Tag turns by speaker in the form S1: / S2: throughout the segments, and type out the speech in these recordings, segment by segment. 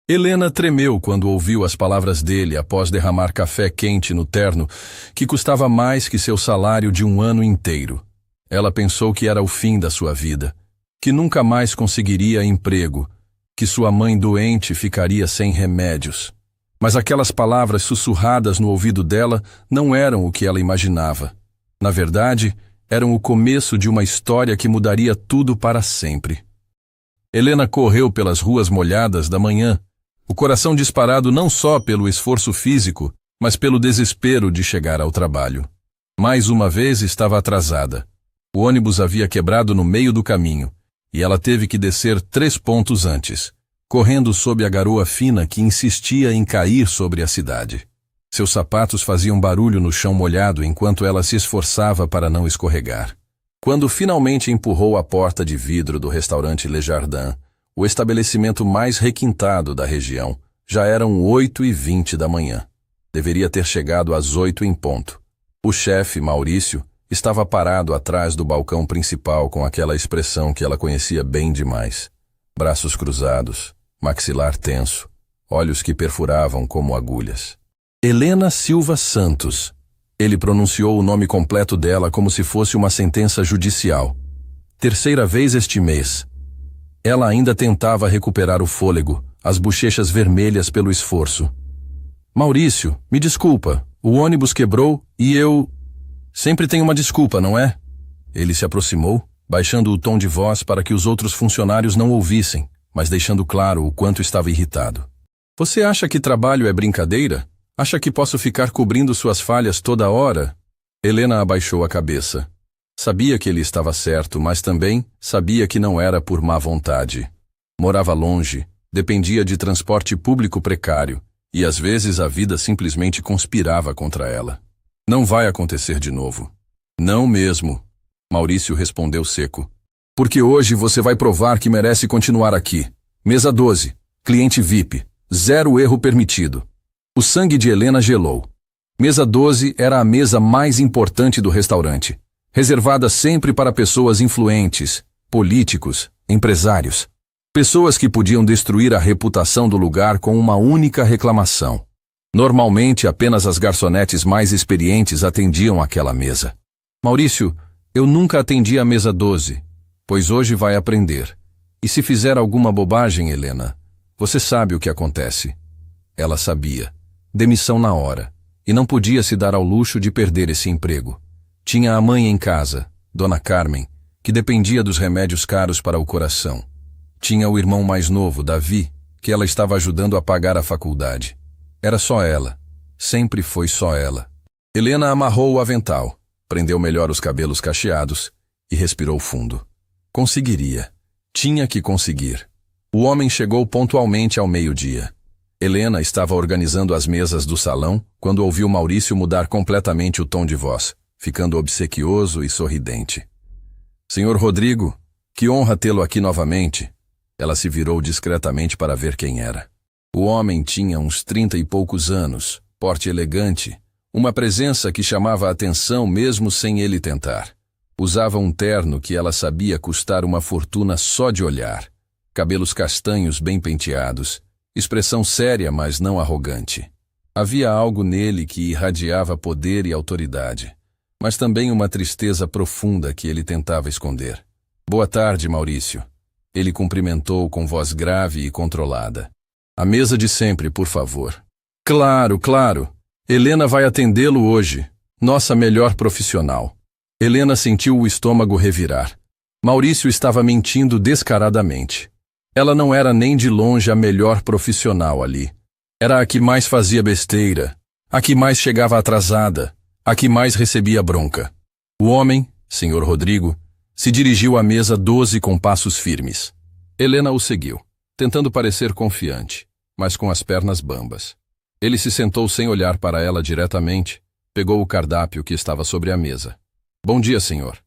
S1: Helena tremeu quando ouviu as palavras dele após derramar café quente no terno, que custava mais que seu salário de um ano inteiro. Ela pensou que era o fim da sua vida, que nunca mais conseguiria emprego, que sua mãe doente ficaria sem remédios. Mas aquelas palavras sussurradas no ouvido dela não eram o que ela imaginava. Na verdade, eram o começo de uma história que mudaria tudo para sempre. Helena correu pelas ruas molhadas da manhã, o coração disparado não só pelo esforço físico, mas pelo desespero de chegar ao trabalho. Mais uma vez estava atrasada. O ônibus havia quebrado no meio do caminho, e ela teve que descer 3 pontos antes, correndo sob a garoa fina que insistia em cair sobre a cidade. Seus sapatos faziam barulho no chão molhado enquanto ela se esforçava para não escorregar. Quando finalmente empurrou a porta de vidro do restaurante Le Jardin, o estabelecimento mais requintado da região, já eram 8h20 da manhã. Deveria ter chegado às 8 em ponto. O chefe, Maurício, estava parado atrás do balcão principal com aquela expressão que ela conhecia bem demais. Braços cruzados, maxilar tenso, olhos que perfuravam como agulhas. Helena Silva Santos. Ele pronunciou o nome completo dela como se fosse uma sentença judicial. 3ª vez este mês. Ela ainda tentava recuperar o fôlego, as bochechas vermelhas pelo esforço. Maurício, me desculpa, o ônibus quebrou e eu... Sempre tem uma desculpa, não é? Ele se aproximou, baixando o tom de voz para que os outros funcionários não ouvissem, mas deixando claro o quanto estava irritado. Você acha que trabalho é brincadeira? Acha que posso ficar cobrindo suas falhas toda hora? Helena abaixou a cabeça. Sabia que ele estava certo, mas também sabia que não era por má vontade. Morava longe, dependia de transporte público precário, e às vezes a vida simplesmente conspirava contra ela. Não vai acontecer de novo. Não mesmo, Maurício respondeu seco. Porque hoje você vai provar que merece continuar aqui. Mesa 12, cliente VIP, 0 erro permitido. O sangue de Helena gelou. Mesa 12 era a mesa mais importante do restaurante, reservada sempre para pessoas influentes, políticos, empresários. Pessoas que podiam destruir a reputação do lugar com uma única reclamação. Normalmente, apenas as garçonetes mais experientes atendiam aquela mesa. Maurício, eu nunca atendi a mesa 12, pois hoje vai aprender. E se fizer alguma bobagem, Helena, você sabe o que acontece. Ela sabia. Demissão na hora. E não podia se dar ao luxo de perder esse emprego. Tinha a mãe em casa, Dona Carmen, que dependia dos remédios caros para o coração. Tinha o irmão mais novo, Davi, que ela estava ajudando a pagar a faculdade. Era só ela. Sempre foi só ela. Helena amarrou o avental, prendeu melhor os cabelos cacheados e respirou fundo. Conseguiria. Tinha que conseguir. O homem chegou pontualmente ao meio-dia. Helena estava organizando as mesas do salão quando ouviu Maurício mudar completamente o tom de voz, ficando obsequioso e sorridente. Senhor Rodrigo, que honra tê-lo aqui novamente. Ela se virou discretamente para ver quem era. O homem tinha uns 30 e poucos anos, porte elegante, uma presença que chamava a atenção mesmo sem ele tentar. Usava um terno que ela sabia custar uma fortuna só de olhar, cabelos castanhos bem penteados, expressão séria, mas não arrogante. Havia algo nele que irradiava poder e autoridade, mas também uma tristeza profunda que ele tentava esconder. Boa tarde, Maurício. Ele cumprimentou com voz grave e controlada. A mesa de sempre, por favor. Claro, claro. Helena vai atendê-lo hoje. Nossa melhor profissional. Helena sentiu o estômago revirar. Maurício estava mentindo descaradamente. Ela não era nem de longe a melhor profissional ali. Era a que mais fazia besteira, a que mais chegava atrasada, a que mais recebia bronca. O homem, Sr. Rodrigo, se dirigiu à mesa 12 com passos firmes. Helena o seguiu, tentando parecer confiante, mas com as pernas bambas. Ele se sentou sem olhar para ela diretamente, pegou o cardápio que estava sobre a mesa. Bom dia, senhor.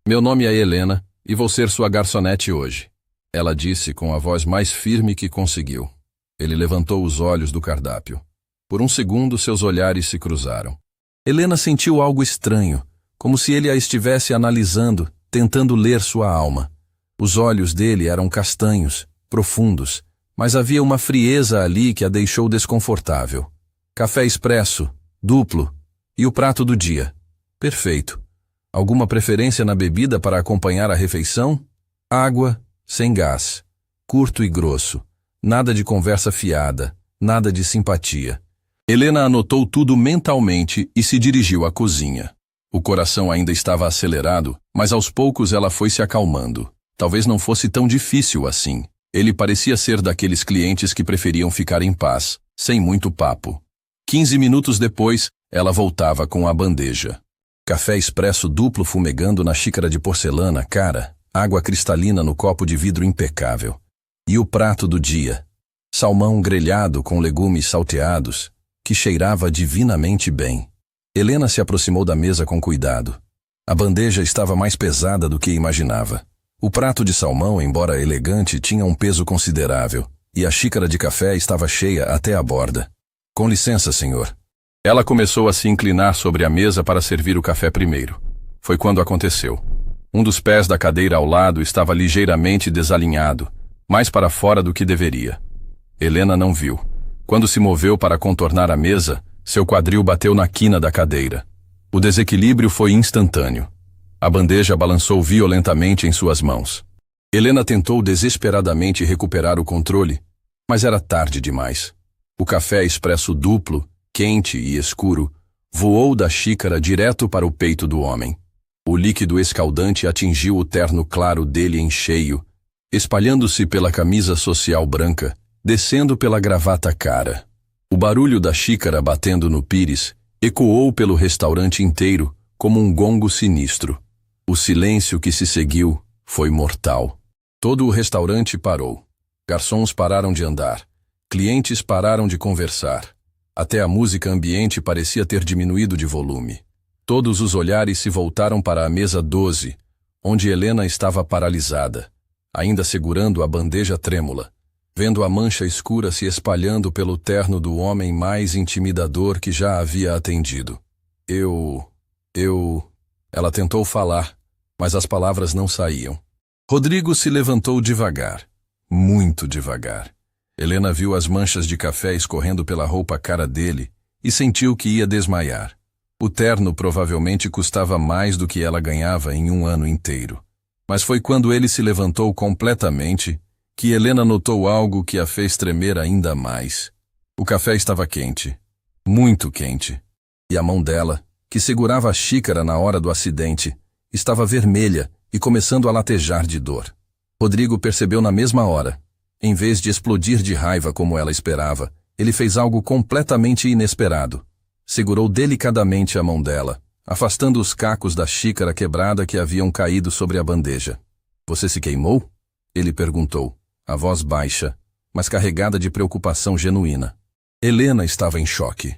S1: Meu nome é Helena e vou ser sua garçonete hoje. Ela disse com a voz mais firme que conseguiu. Ele levantou os olhos do cardápio. Por um segundo, seus olhares se cruzaram. Helena sentiu algo estranho, como se ele a estivesse analisando, tentando ler sua alma. Os olhos dele eram castanhos, profundos, mas havia uma frieza ali que a deixou desconfortável. Café expresso, duplo, e o prato do dia. Perfeito. Alguma preferência na bebida para acompanhar a refeição? Água, sem gás. Curto e grosso. Nada de conversa fiada, nada de simpatia. Helena anotou tudo mentalmente e se dirigiu à cozinha. O coração ainda estava acelerado, mas aos poucos ela foi se acalmando. Talvez não fosse tão difícil assim. Ele parecia ser daqueles clientes que preferiam ficar em paz, sem muito papo. 15 minutos depois, ela voltava com a bandeja. Café expresso duplo fumegando na xícara de porcelana cara, água cristalina no copo de vidro impecável. E o prato do dia. Salmão grelhado com legumes salteados, que cheirava divinamente bem. Helena se aproximou da mesa com cuidado. A bandeja estava mais pesada do que imaginava. O prato de salmão, embora elegante, tinha um peso considerável, e a xícara de café estava cheia até a borda. Com licença, senhor. Ela começou a se inclinar sobre a mesa para servir o café primeiro. Foi quando aconteceu. Um dos pés da cadeira ao lado estava ligeiramente desalinhado, mais para fora do que deveria. Helena não viu. Quando se moveu para contornar a mesa, seu quadril bateu na quina da cadeira. O desequilíbrio foi instantâneo. A bandeja balançou violentamente em suas mãos. Helena tentou desesperadamente recuperar o controle, mas era tarde demais. O café expresso duplo, quente e escuro, voou da xícara direto para o peito do homem. O líquido escaldante atingiu o terno claro dele em cheio, espalhando-se pela camisa social branca, descendo pela gravata cara. O barulho da xícara batendo no pires ecoou pelo restaurante inteiro como um gongo sinistro. O silêncio que se seguiu foi mortal. Todo o restaurante parou. Garçons pararam de andar. Clientes pararam de conversar. Até a música ambiente parecia ter diminuído de volume. Todos os olhares se voltaram para a mesa 12, onde Helena estava paralisada, ainda segurando a bandeja trêmula, vendo a mancha escura se espalhando pelo terno do homem mais intimidador que já havia atendido. Ela tentou falar, mas as palavras não saíam. Rodrigo se levantou devagar, muito devagar. Helena viu as manchas de café escorrendo pela roupa cara dele e sentiu que ia desmaiar. O terno provavelmente custava mais do que ela ganhava em um ano inteiro. Mas foi quando ele se levantou completamente que Helena notou algo que a fez tremer ainda mais. O café estava quente, muito quente, e a mão dela, que segurava a xícara na hora do acidente, estava vermelha e começando a latejar de dor. Rodrigo percebeu na mesma hora. Em vez de explodir de raiva como ela esperava, ele fez algo completamente inesperado. Segurou delicadamente a mão dela, afastando os cacos da xícara quebrada que haviam caído sobre a bandeja. "Você se queimou?" ele perguntou, a voz baixa, mas carregada de preocupação genuína. Helena estava em choque.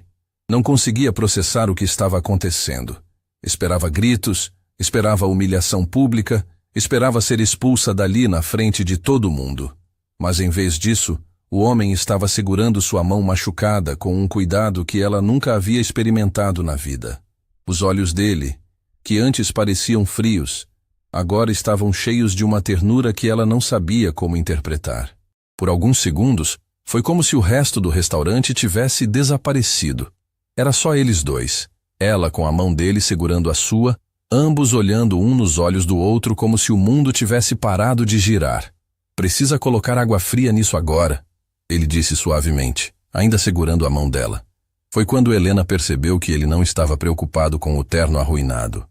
S1: Não conseguia processar o que estava acontecendo. Esperava gritos, esperava humilhação pública, esperava ser expulsa dali na frente de todo mundo. Mas em vez disso, o homem estava segurando sua mão machucada com um cuidado que ela nunca havia experimentado na vida. Os olhos dele, que antes pareciam frios, agora estavam cheios de uma ternura que ela não sabia como interpretar. Por alguns segundos, foi como se o resto do restaurante tivesse desaparecido. Era só eles dois, ela com a mão dele segurando a sua, ambos olhando um nos olhos do outro como se o mundo tivesse parado de girar. "Precisa colocar água fria nisso agora", ele disse suavemente, ainda segurando a mão dela. Foi quando Helena percebeu que ele não estava preocupado com o terno arruinado.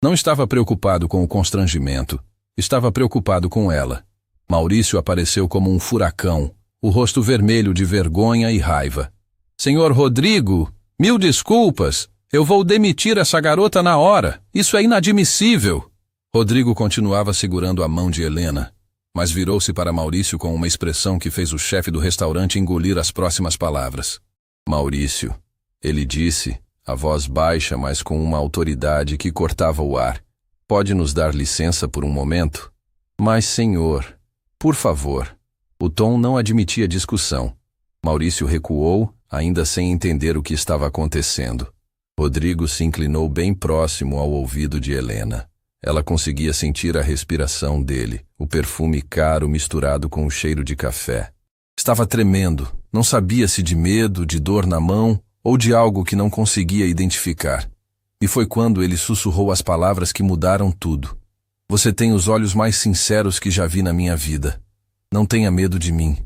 S1: Não estava preocupado com o constrangimento, estava preocupado com ela. Maurício apareceu como um furacão, o rosto vermelho de vergonha e raiva. "Senhor Rodrigo, 1000 desculpas, eu vou demitir essa garota na hora, isso é inadmissível." Rodrigo continuava segurando a mão de Helena, mas virou-se para Maurício com uma expressão que fez o chefe do restaurante engolir as próximas palavras. "Maurício", ele disse, a voz baixa, mas com uma autoridade que cortava o ar, "pode nos dar licença por um momento?" "Mas, senhor, por favor." O tom não admitia discussão. Maurício recuou, ainda sem entender o que estava acontecendo. Rodrigo se inclinou bem próximo ao ouvido de Helena. Ela conseguia sentir a respiração dele, o perfume caro misturado com o cheiro de café. Estava tremendo, não sabia se de medo, de dor na mão ou de algo que não conseguia identificar. E foi quando ele sussurrou as palavras que mudaram tudo. Você tem os olhos mais sinceros que já vi na minha vida. Não tenha medo de mim.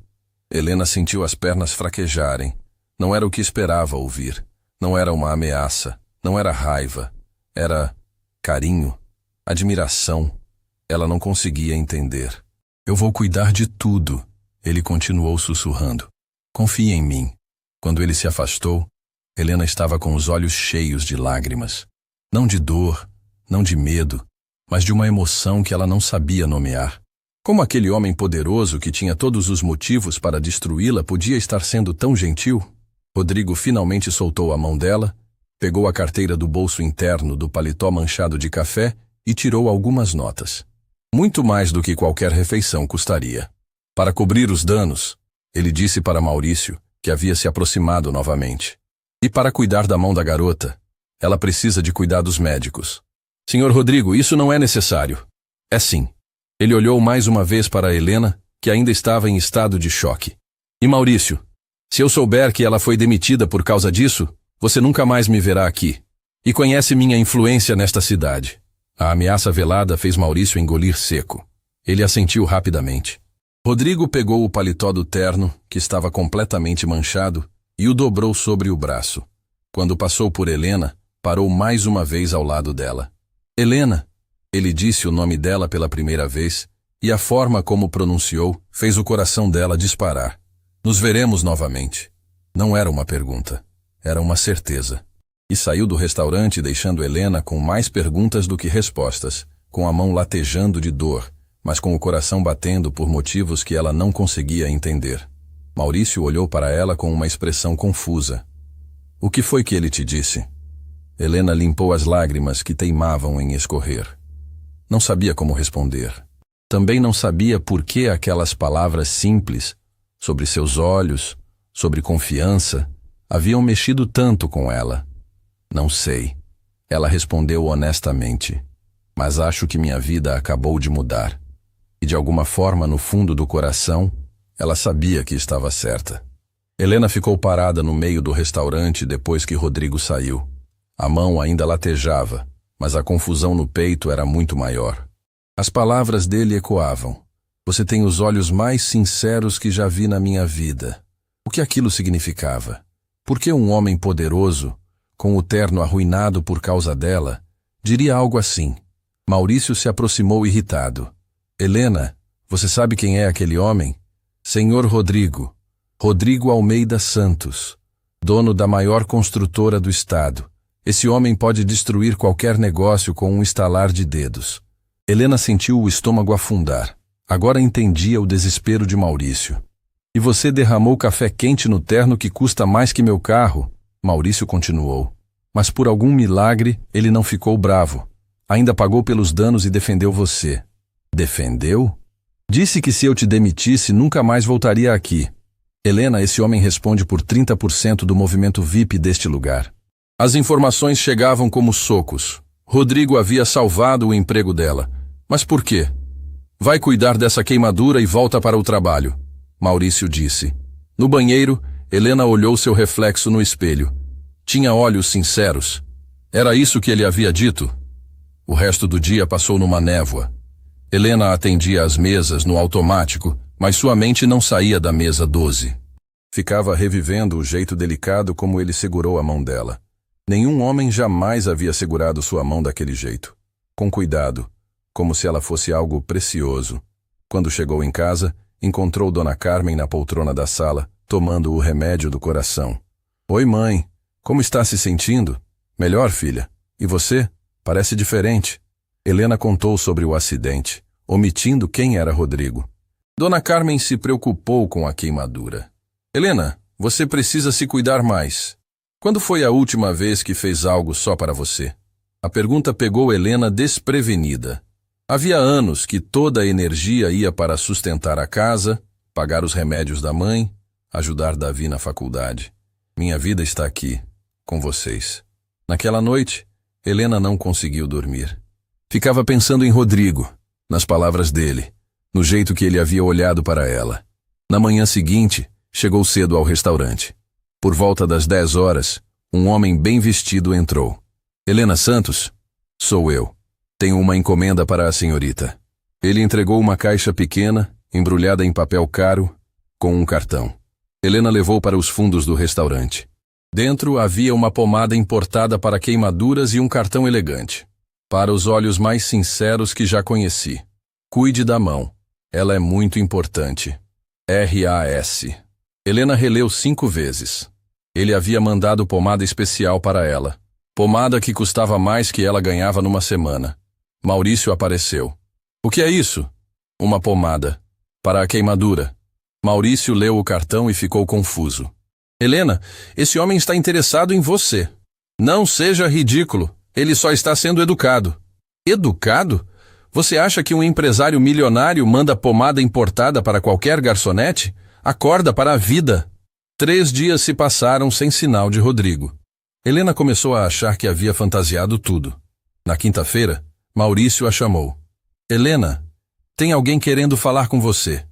S1: Helena sentiu as pernas fraquejarem. Não era o que esperava ouvir. Não era uma ameaça. Não era raiva. Era carinho, admiração. Ela não conseguia entender. Eu vou cuidar de tudo, ele continuou sussurrando. Confie em mim. Quando ele se afastou, Helena estava com os olhos cheios de lágrimas. Não de dor, não de medo, mas de uma emoção que ela não sabia nomear. Como aquele homem poderoso que tinha todos os motivos para destruí-la podia estar sendo tão gentil? Rodrigo finalmente soltou a mão dela, pegou a carteira do bolso interno do paletó manchado de café e tirou algumas notas. Muito mais do que qualquer refeição custaria. Para cobrir os danos, ele disse para Maurício, que havia se aproximado novamente. E para cuidar da mão da garota, ela precisa de cuidados médicos. Senhor Rodrigo, isso não é necessário. É sim. Ele olhou mais uma vez para Helena, que ainda estava em estado de choque. E Maurício, se eu souber que ela foi demitida por causa disso, você nunca mais me verá aqui. E conhece minha influência nesta cidade. A ameaça velada fez Maurício engolir seco. Ele assentiu rapidamente. Rodrigo pegou o paletó do terno, que estava completamente manchado, e o dobrou sobre o braço. Quando passou por Helena, parou mais uma vez ao lado dela. Helena, ele disse o nome dela pela primeira vez, e a forma como pronunciou fez o coração dela disparar. Nos veremos novamente. Não era uma pergunta, era uma certeza. E saiu do restaurante deixando Helena com mais perguntas do que respostas, com a mão latejando de dor, mas com o coração batendo por motivos que ela não conseguia entender. Maurício olhou para ela com uma expressão confusa. O que foi que ele te disse? Helena limpou as lágrimas que teimavam em escorrer. Não sabia como responder. Também não sabia por que aquelas palavras simples, sobre seus olhos, sobre confiança, haviam mexido tanto com ela. Não sei. Ela respondeu honestamente. Mas acho que minha vida acabou de mudar. E de alguma forma, no fundo do coração, ela sabia que estava certa. Helena ficou parada no meio do restaurante depois que Rodrigo saiu. A mão ainda latejava, mas a confusão no peito era muito maior. As palavras dele ecoavam. Você tem os olhos mais sinceros que já vi na minha vida. O que aquilo significava? Por que um homem poderoso, com o terno arruinado por causa dela, diria algo assim? Maurício se aproximou irritado. Helena, você sabe quem é aquele homem? Senhor Rodrigo. Rodrigo Almeida Santos, dono da maior construtora do estado. Esse homem pode destruir qualquer negócio com um estalar de dedos. Helena sentiu o estômago afundar. Agora entendia o desespero de Maurício. E você derramou café quente no terno que custa mais que meu carro? Maurício continuou. Mas por algum milagre, ele não ficou bravo. Ainda pagou pelos danos e defendeu você. Defendeu? Disse que se eu te demitisse, nunca mais voltaria aqui. Helena, esse homem responde por 30% do movimento VIP deste lugar. As informações chegavam como socos. Rodrigo havia salvado o emprego dela. Mas por quê? Vai cuidar dessa queimadura e volta para o trabalho, Maurício disse. No banheiro, Helena olhou seu reflexo no espelho. Tinha olhos sinceros. Era isso que ele havia dito? O resto do dia passou numa névoa. Helena atendia às mesas no automático, mas sua mente não saía da mesa 12. Ficava revivendo o jeito delicado como ele segurou a mão dela. Nenhum homem jamais havia segurado sua mão daquele jeito. Com cuidado, como se ela fosse algo precioso. Quando chegou em casa, encontrou Dona Carmen na poltrona da sala, tomando o remédio do coração. Oi, mãe. Como está se sentindo? Melhor, filha. E você? Parece diferente. Helena contou sobre o acidente, omitindo quem era Rodrigo. Dona Carmen se preocupou com a queimadura. Helena, você precisa se cuidar mais. Quando foi a última vez que fez algo só para você? A pergunta pegou Helena desprevenida. Havia anos que toda a energia ia para sustentar a casa, pagar os remédios da mãe, ajudar Davi na faculdade. Minha vida está aqui, com vocês. Naquela noite, Helena não conseguiu dormir. Ficava pensando em Rodrigo, nas palavras dele, no jeito que ele havia olhado para ela. Na manhã seguinte, chegou cedo ao restaurante. Por volta das 10 horas, um homem bem vestido entrou. Helena Santos? Sou eu. Tenho uma encomenda para a senhorita. Ele entregou uma caixa pequena, embrulhada em papel caro, com um cartão. Helena levou para os fundos do restaurante. Dentro havia uma pomada importada para queimaduras e um cartão elegante. Para os olhos mais sinceros que já conheci. Cuide da mão. Ela é muito importante. R.A.S. Helena releu 5 vezes. Ele havia mandado pomada especial para ela. Pomada que custava mais que ela ganhava numa semana. Maurício apareceu. O que é isso? Uma pomada. Para a queimadura. Maurício leu o cartão e ficou confuso. Helena, esse homem está interessado em você. Não seja ridículo. Ele só está sendo educado. Educado? Você acha que um empresário milionário manda pomada importada para qualquer garçonete? Acorda para a vida. 3 dias se passaram sem sinal de Rodrigo. Helena começou a achar que havia fantasiado tudo. Na quinta-feira, Maurício a chamou. Helena, tem alguém querendo falar com você.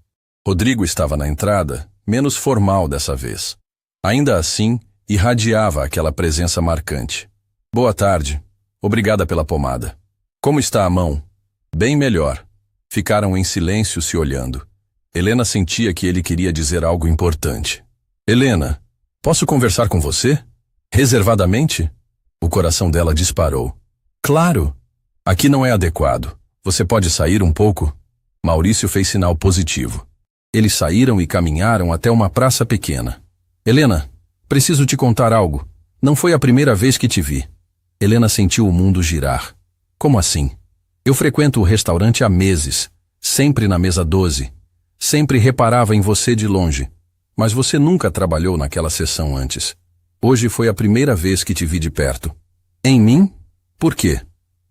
S1: Rodrigo estava na entrada, menos formal dessa vez. Ainda assim, irradiava aquela presença marcante. Boa tarde. Obrigada pela pomada. Como está a mão? Bem melhor. Ficaram em silêncio se olhando. Helena sentia que ele queria dizer algo importante. Helena, posso conversar com você? Reservadamente? O coração dela disparou. Claro. Aqui não é adequado. Você pode sair um pouco? Maurício fez sinal positivo. Eles saíram e caminharam até uma praça pequena. Helena, preciso te contar algo. Não foi a primeira vez que te vi. Helena sentiu o mundo girar. Como assim? Eu frequento o restaurante há meses, sempre na mesa 12. Sempre reparava em você de longe. Mas você nunca trabalhou naquela sessão antes. Hoje foi a primeira vez que te vi de perto. Em mim? Por quê?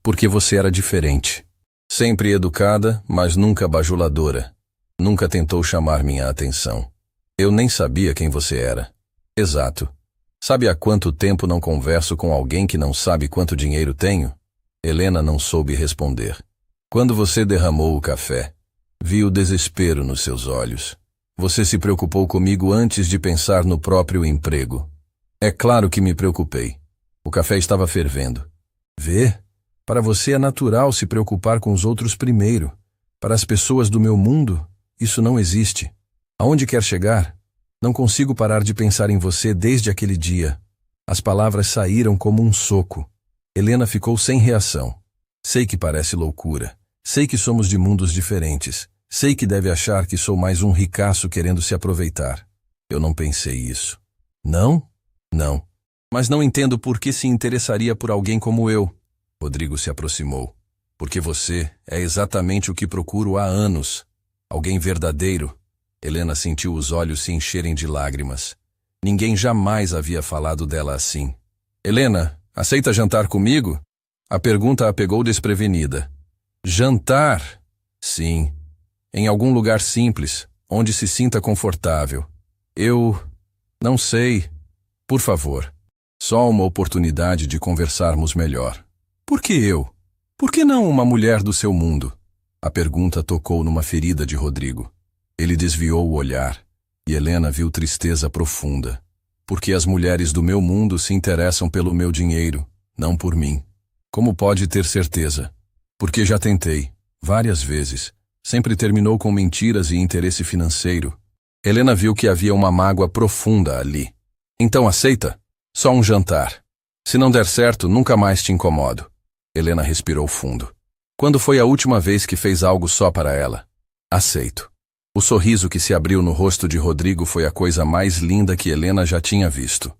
S1: Porque você era diferente. Sempre educada, mas nunca bajuladora. Nunca tentou chamar minha atenção. Eu nem sabia quem você era. Exato. Sabe há quanto tempo não converso com alguém que não sabe quanto dinheiro tenho? Helena não soube responder. Quando você derramou o café, vi o desespero nos seus olhos. Você se preocupou comigo antes de pensar no próprio emprego. É claro que me preocupei. O café estava fervendo. Vê? Para você é natural se preocupar com os outros primeiro. Para as pessoas do meu mundo, isso não existe. Aonde quer chegar? Não consigo parar de pensar em você desde aquele dia. As palavras saíram como um soco. Helena ficou sem reação. Sei que parece loucura. Sei que somos de mundos diferentes. Sei que deve achar que sou mais um ricaço querendo se aproveitar. Eu não pensei isso. Não? Não. Mas não entendo por que se interessaria por alguém como eu. Rodrigo se aproximou. Porque você é exatamente o que procuro há anos. Alguém verdadeiro. Helena sentiu os olhos se encherem de lágrimas. Ninguém jamais havia falado dela assim. Helena, aceita jantar comigo? A pergunta a pegou desprevenida. Jantar? Sim. Em algum lugar simples, onde se sinta confortável. Eu... não sei. Por favor. Só uma oportunidade de conversarmos melhor. Por que eu? Por que não uma mulher do seu mundo? A pergunta tocou numa ferida de Rodrigo. Ele desviou o olhar, e Helena viu tristeza profunda. Porque as mulheres do meu mundo se interessam pelo meu dinheiro, não por mim. Como pode ter certeza? Porque já tentei, várias vezes. Sempre terminou com mentiras e interesse financeiro. Helena viu que havia uma mágoa profunda ali. Então aceita? Só um jantar. Se não der certo, nunca mais te incomodo. Helena respirou fundo. Quando foi a última vez que fez algo só para ela? Aceito. O sorriso que se abriu no rosto de Rodrigo foi a coisa mais linda que Helena já tinha visto.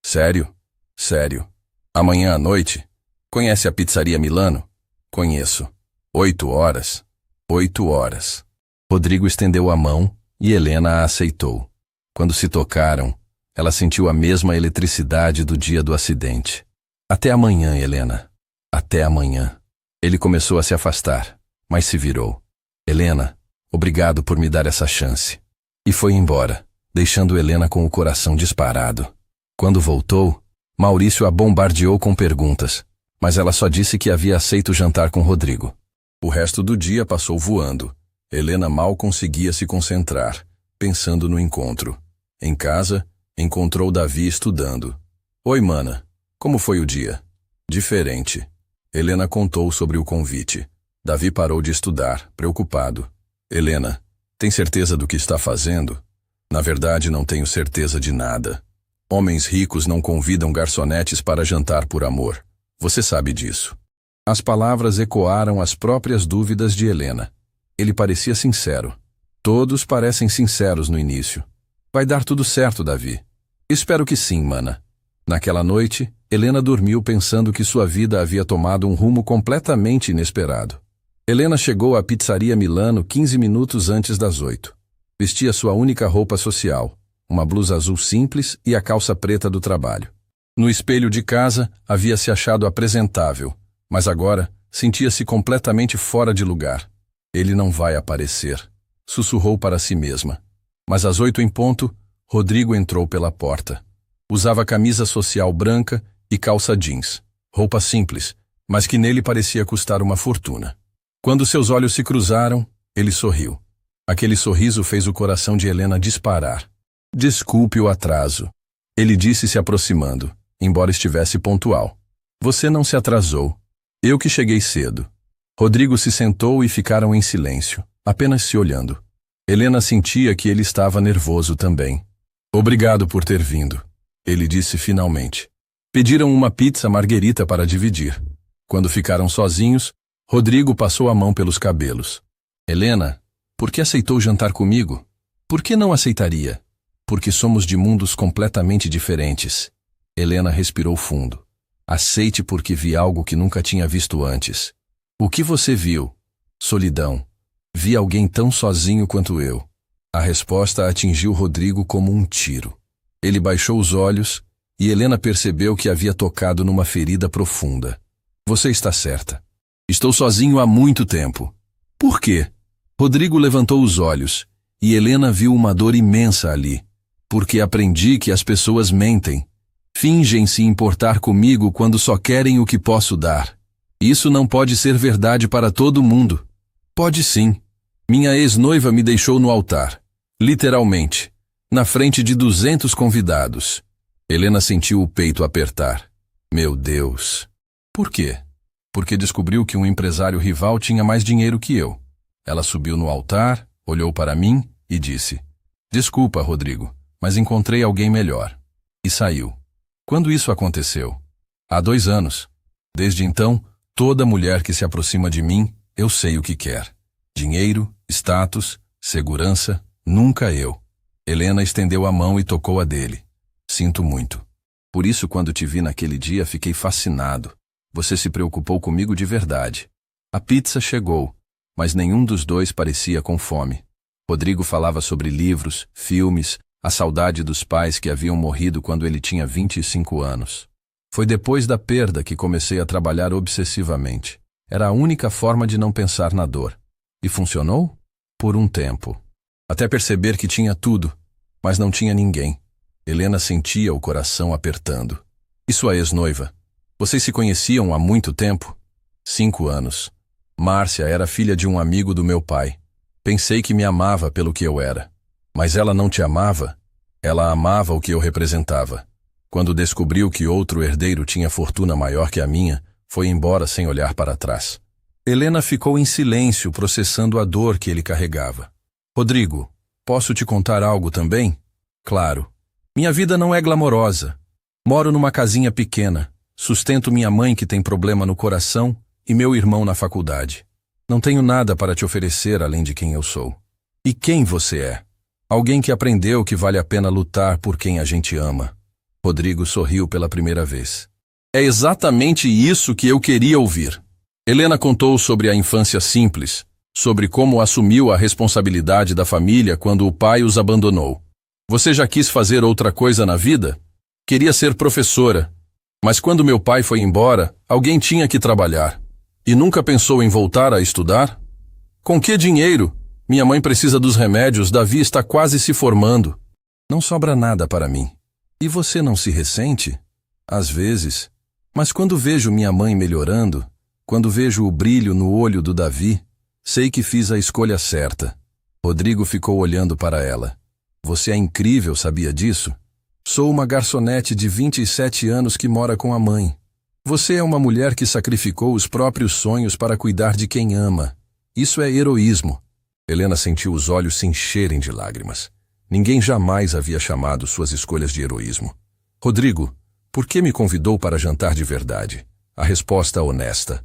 S1: Sério? Sério. Amanhã à noite? Conhece a pizzaria Milano? Conheço. 8 horas. 8 horas. Rodrigo estendeu a mão e Helena a aceitou. Quando se tocaram, ela sentiu a mesma eletricidade do dia do acidente. Até amanhã, Helena. Até amanhã. Ele começou a se afastar, mas se virou. Helena, obrigado por me dar essa chance. E foi embora, deixando Helena com o coração disparado. Quando voltou, Maurício a bombardeou com perguntas, mas ela só disse que havia aceito jantar com Rodrigo. O resto do dia passou voando. Helena mal conseguia se concentrar. pensando no encontro. Em casa, encontrou Davi estudando. Oi, mana. Como foi o dia? Diferente. Helena contou sobre o convite. Davi parou de estudar, preocupado. Helena, tem certeza do que está fazendo? Na verdade, não tenho certeza de nada. Homens ricos não convidam garçonetes para jantar por amor. Você sabe disso. As palavras ecoaram as próprias dúvidas de Helena. Ele parecia sincero. Todos parecem sinceros no início. Vai dar tudo certo, Davi. Espero que sim, mana. Naquela noite, Helena dormiu pensando que sua vida havia tomado um rumo completamente inesperado. Helena chegou à pizzaria Milano 15 minutos antes das 8. Vestia sua única roupa social, uma blusa azul simples e a calça preta do trabalho. No espelho de casa, havia se achado apresentável, mas agora sentia-se completamente fora de lugar. Ele não vai aparecer, sussurrou para si mesma. Mas às 8 em ponto, Rodrigo entrou pela porta. Usava camisa social branca e calça jeans, roupa simples, mas que nele parecia custar uma fortuna. Quando seus olhos se cruzaram, ele sorriu. Aquele sorriso fez o coração de Helena disparar. Desculpe o atraso, ele disse se aproximando, embora estivesse pontual. Você não se atrasou. Eu que cheguei cedo. Rodrigo se sentou e ficaram em silêncio, apenas se olhando. Helena sentia que ele estava nervoso também. Obrigado por ter vindo, ele disse finalmente. Pediram uma pizza marguerita para dividir. Quando ficaram sozinhos, Rodrigo passou a mão pelos cabelos. Helena, por que aceitou jantar comigo? Por que não aceitaria? Porque somos de mundos completamente diferentes. Helena respirou fundo. Aceite porque vi algo que nunca tinha visto antes. O que você viu? Solidão. Vi alguém tão sozinho quanto eu. A resposta atingiu Rodrigo como um tiro. Ele baixou os olhos e Helena percebeu que havia tocado numa ferida profunda. Você está certa. Estou sozinho há muito tempo. Por quê? Rodrigo levantou os olhos e Helena viu uma dor imensa ali. Porque aprendi que as pessoas mentem. Fingem se importar comigo quando só querem o que posso dar. Isso não pode ser verdade para todo mundo. Pode sim. Minha ex-noiva me deixou no altar. Literalmente. Na frente de 200 convidados. Helena sentiu o peito apertar. Meu Deus. Por quê? Porque descobriu que um empresário rival tinha mais dinheiro que eu. Ela subiu no altar, olhou para mim e disse: Desculpa, Rodrigo, mas encontrei alguém melhor. E saiu. Quando isso aconteceu? Há 2 anos. Desde então, toda mulher que se aproxima de mim, eu sei o que quer. Dinheiro, status, segurança, nunca eu. Helena estendeu a mão e tocou a dele. Sinto muito. Por isso, quando te vi naquele dia, fiquei fascinado. Você se preocupou comigo de verdade. A pizza chegou, mas nenhum dos dois parecia com fome. Rodrigo falava sobre livros, filmes, a saudade dos pais que haviam morrido quando ele tinha 25 anos. Foi depois da perda que comecei a trabalhar obsessivamente. Era a única forma de não pensar na dor. E funcionou? Por um tempo. Até perceber que tinha tudo, mas não tinha ninguém. Helena sentia o coração apertando. E sua ex-noiva? Vocês se conheciam há muito tempo? 5 anos. Márcia era filha de um amigo do meu pai. Pensei que me amava pelo que eu era. Mas ela não te amava? Ela amava o que eu representava. Quando descobriu que outro herdeiro tinha fortuna maior que a minha, foi embora sem olhar para trás. Helena ficou em silêncio, processando a dor que ele carregava. Rodrigo, posso te contar algo também? Claro. Minha vida não é glamourosa. Moro numa casinha pequena. Sustento minha mãe que tem problema no coração e meu irmão na faculdade. Não tenho nada para te oferecer além de quem eu sou. E quem você é? Alguém que aprendeu que vale a pena lutar por quem a gente ama. Rodrigo sorriu pela primeira vez. É exatamente isso que eu queria ouvir. Helena contou sobre a infância simples, sobre como assumiu a responsabilidade da família quando o pai os abandonou. Você já quis fazer outra coisa na vida? Queria ser professora, mas quando meu pai foi embora, alguém tinha que trabalhar. E nunca pensou em voltar a estudar? Com que dinheiro? Minha mãe precisa dos remédios, Davi está quase se formando. Não sobra nada para mim. E você não se ressente? Às vezes. Mas quando vejo minha mãe melhorando, quando vejo o brilho no olho do Davi, sei que fiz a escolha certa. Rodrigo ficou olhando para ela. Você é incrível, sabia disso? Sou uma garçonete de 27 anos que mora com a mãe. Você é uma mulher que sacrificou os próprios sonhos para cuidar de quem ama. Isso é heroísmo. Helena sentiu os olhos se encherem de lágrimas. Ninguém jamais havia chamado suas escolhas de heroísmo. Rodrigo, por que me convidou para jantar de verdade? A resposta honesta.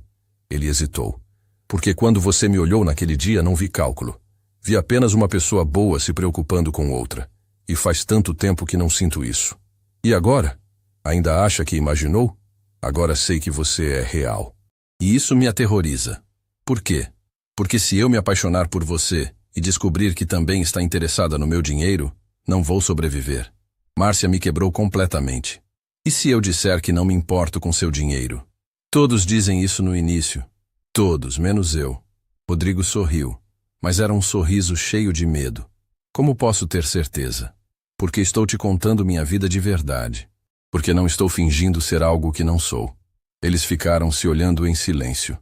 S1: Ele hesitou. Porque quando você me olhou naquele dia não vi cálculo. Vi apenas uma pessoa boa se preocupando com outra. E faz tanto tempo que não sinto isso. E agora? Ainda acha que imaginou? Agora sei que você é real. E isso me aterroriza. Por quê? Porque se eu me apaixonar por você e descobrir que também está interessada no meu dinheiro, não vou sobreviver. Márcia me quebrou completamente. E se eu disser que não me importo com seu dinheiro? Todos dizem isso no início. Todos, menos eu. Rodrigo sorriu, mas era um sorriso cheio de medo. Como posso ter certeza? Porque estou te contando minha vida de verdade. Porque não estou fingindo ser algo que não sou. Eles ficaram se olhando em silêncio.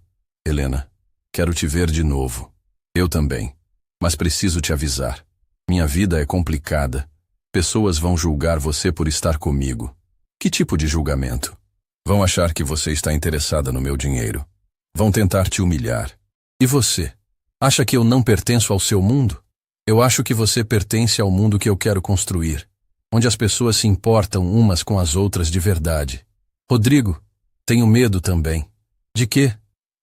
S1: Helena, quero te ver de novo. Eu também. Mas preciso te avisar. Minha vida é complicada. Pessoas vão julgar você por estar comigo. Que tipo de julgamento? Vão achar que você está interessada no meu dinheiro. Vão tentar te humilhar. E você? Acha que eu não pertenço ao seu mundo? Eu acho que você pertence ao mundo que eu quero construir, onde as pessoas se importam umas com as outras de verdade. Rodrigo, tenho medo também. De quê?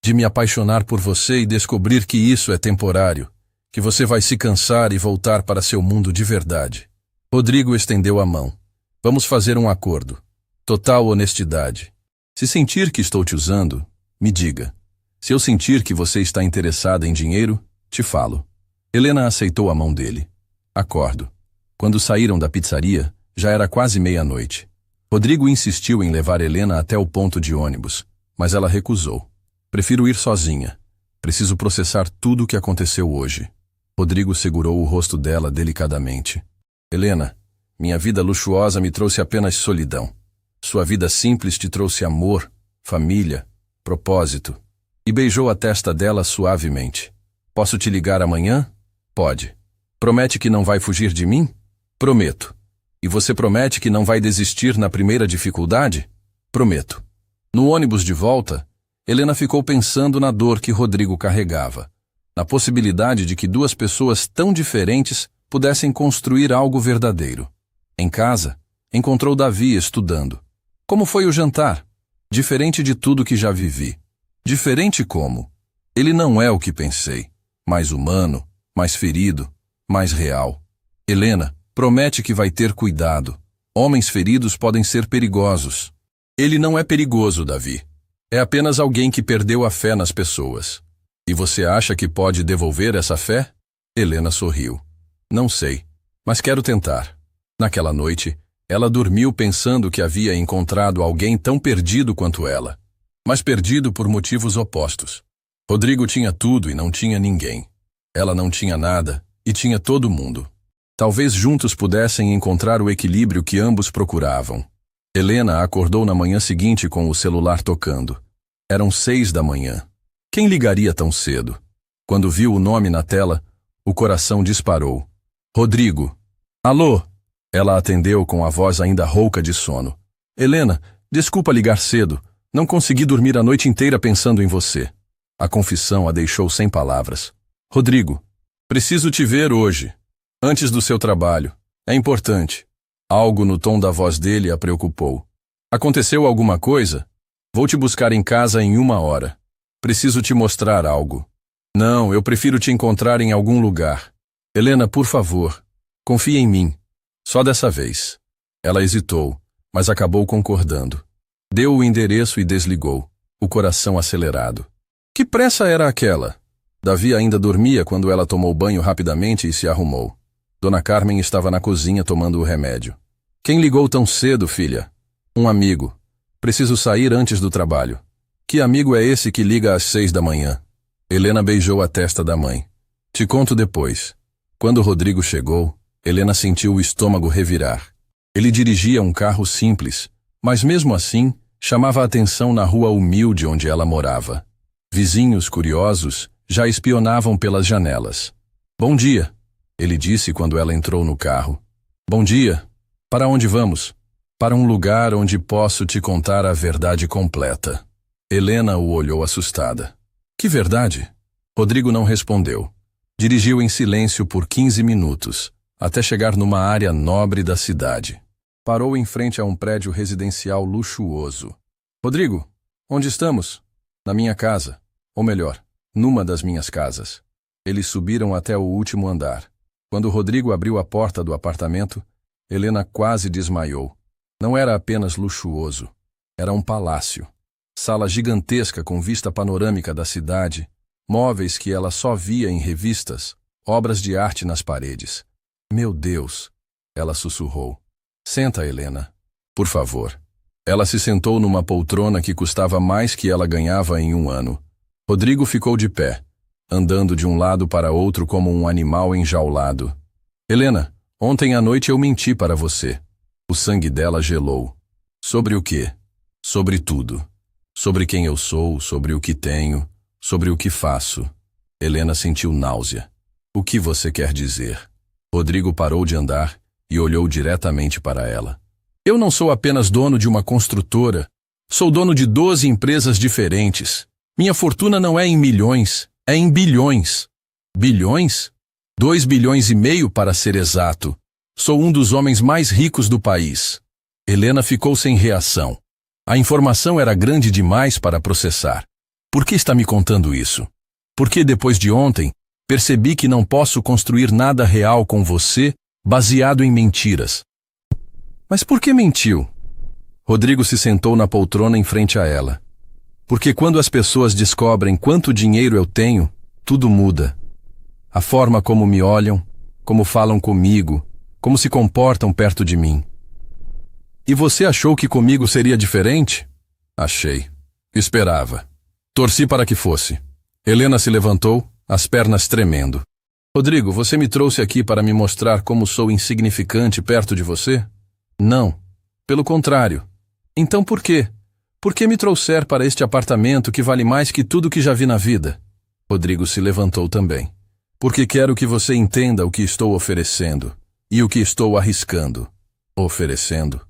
S1: De me apaixonar por você e descobrir que isso é temporário, que você vai se cansar e voltar para seu mundo de verdade. Rodrigo estendeu a mão. Vamos fazer um acordo. Total honestidade. Se sentir que estou te usando, me diga. Se eu sentir que você está interessada em dinheiro, te falo. Helena aceitou a mão dele. Acordo. Quando saíram da pizzaria, já era quase meia-noite. Rodrigo insistiu em levar Helena até o ponto de ônibus, mas ela recusou. Prefiro ir sozinha. Preciso processar tudo o que aconteceu hoje. Rodrigo segurou o rosto dela delicadamente. Helena, minha vida luxuosa me trouxe apenas solidão. Sua vida simples te trouxe amor, família, propósito. E beijou a testa dela suavemente. Posso te ligar amanhã? Pode. Promete que não vai fugir de mim? Prometo. E você promete que não vai desistir na primeira dificuldade? Prometo. No ônibus de volta, Helena ficou pensando na dor que Rodrigo carregava, na possibilidade de que duas pessoas tão diferentes pudessem construir algo verdadeiro. Em casa, encontrou Davi estudando. Como foi o jantar? Diferente de tudo que já vivi. Diferente como? Ele não é o que pensei. Mais humano, mais ferido, mais real. Helena, promete que vai ter cuidado. Homens feridos podem ser perigosos. Ele não é perigoso, Davi. É apenas alguém que perdeu a fé nas pessoas. E você acha que pode devolver essa fé? Helena sorriu. Não sei, mas quero tentar. Naquela noite, ela dormiu pensando que havia encontrado alguém tão perdido quanto ela, mas perdido por motivos opostos. Rodrigo tinha tudo e não tinha ninguém. Ela não tinha nada e tinha todo mundo. Talvez juntos pudessem encontrar o equilíbrio que ambos procuravam. Helena acordou na manhã seguinte com o celular tocando. Eram 6 da manhã. Quem ligaria tão cedo? Quando viu o nome na tela, o coração disparou. Rodrigo. Alô? Ela atendeu com a voz ainda rouca de sono. Helena, desculpa ligar cedo. Não consegui dormir a noite inteira pensando em você. A confissão a deixou sem palavras. Rodrigo, preciso te ver hoje, antes do seu trabalho. É importante. Algo no tom da voz dele a preocupou. Aconteceu alguma coisa? Vou te buscar em casa em 1 hora. Preciso te mostrar algo. Não, eu prefiro te encontrar em algum lugar. Helena, por favor, confie em mim. Só dessa vez. Ela hesitou, mas acabou concordando. Deu o endereço e desligou, o coração acelerado. Que pressa era aquela? Davi ainda dormia quando ela tomou banho rapidamente e se arrumou. Dona Carmen estava na cozinha tomando o remédio. Quem ligou tão cedo, filha? Um amigo. Preciso sair antes do trabalho. Que amigo é esse que liga às 6 da manhã? Helena beijou a testa da mãe. Te conto depois. Quando Rodrigo chegou, Helena sentiu o estômago revirar. Ele dirigia um carro simples, mas mesmo assim, chamava a atenção na rua humilde onde ela morava. Vizinhos curiosos já espionavam pelas janelas. Bom dia, ele disse quando ela entrou no carro. Bom dia. Para onde vamos? Para um lugar onde posso te contar a verdade completa. Helena o olhou assustada. Que verdade? Rodrigo não respondeu. Dirigiu em silêncio por 15 minutos, até chegar numa área nobre da cidade. Parou em frente a um prédio residencial luxuoso. Rodrigo, onde estamos? Na minha casa. Ou melhor, numa das minhas casas. Eles subiram até o último andar. Quando Rodrigo abriu a porta do apartamento, Helena quase desmaiou. Não era apenas luxuoso. Era um palácio. Sala gigantesca com vista panorâmica da cidade, móveis que ela só via em revistas, obras de arte nas paredes. Meu Deus! Ela sussurrou. Senta, Helena. Por favor. Ela se sentou numa poltrona que custava mais que ela ganhava em um ano. Rodrigo ficou de pé, andando de um lado para outro como um animal enjaulado. Helena, ontem à noite eu menti para você. O sangue dela gelou. Sobre o quê? Sobre tudo. Sobre quem eu sou, sobre o que tenho, sobre o que faço. Helena sentiu náusea. O que você quer dizer? Rodrigo parou de andar e olhou diretamente para ela. Eu não sou apenas dono de uma construtora. Sou dono de 12 empresas diferentes. Minha fortuna não é em milhões, é em bilhões. Bilhões? 2,5 bilhões para ser exato. Sou um dos homens mais ricos do país. Helena ficou sem reação. A informação era grande demais para processar. Por que está me contando isso? Porque depois de ontem, percebi que não posso construir nada real com você baseado em mentiras. Mas por que mentiu? Rodrigo se sentou na poltrona em frente a ela. Porque quando as pessoas descobrem quanto dinheiro eu tenho, tudo muda. A forma como me olham, como falam comigo, como se comportam perto de mim. E você achou que comigo seria diferente? Achei. Esperava. Torci para que fosse. Helena se levantou, as pernas tremendo. Rodrigo, você me trouxe aqui para me mostrar como sou insignificante perto de você? Não. Pelo contrário. Então por quê? Por que me trouxer para este apartamento que vale mais que tudo que já vi na vida? Rodrigo se levantou também. Porque quero que você entenda o que estou oferecendo e o que estou arriscando. Oferecendo?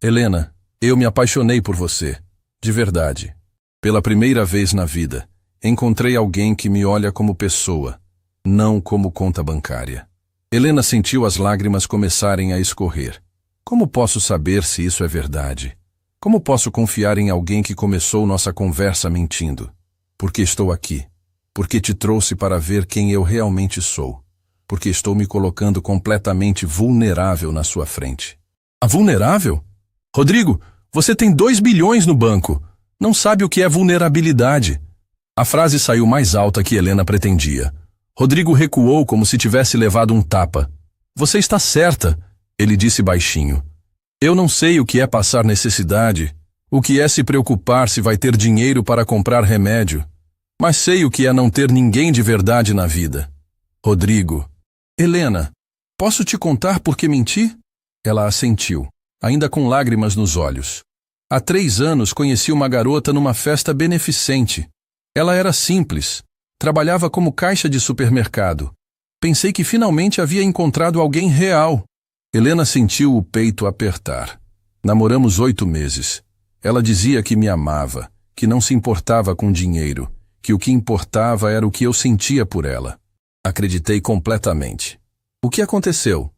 S1: Helena, eu me apaixonei por você. De verdade. Pela primeira vez na vida, encontrei alguém que me olha como pessoa, não como conta bancária. Helena sentiu as lágrimas começarem a escorrer. Como posso saber se isso é verdade? Como posso confiar em alguém que começou nossa conversa mentindo? Porque estou aqui. Porque te trouxe para ver quem eu realmente sou. Porque estou me colocando completamente vulnerável na sua frente. A vulnerável? Rodrigo, você tem 2 bilhões no banco. Não sabe o que é vulnerabilidade. A frase saiu mais alta que Helena pretendia. Rodrigo recuou como se tivesse levado um tapa. Você está certa, ele disse baixinho. Eu não sei o que é passar necessidade, o que é se preocupar se vai ter dinheiro para comprar remédio, mas sei o que é não ter ninguém de verdade na vida. Rodrigo. Helena, posso te contar por que menti? Ela assentiu, ainda com lágrimas nos olhos. Há 3 anos conheci uma garota numa festa beneficente. Ela era simples, trabalhava como caixa de supermercado. Pensei que finalmente havia encontrado alguém real. Helena sentiu o peito apertar. Namoramos 8 meses. Ela dizia que me amava, que não se importava com dinheiro, que o que importava era o que eu sentia por ela. Acreditei completamente. O que aconteceu?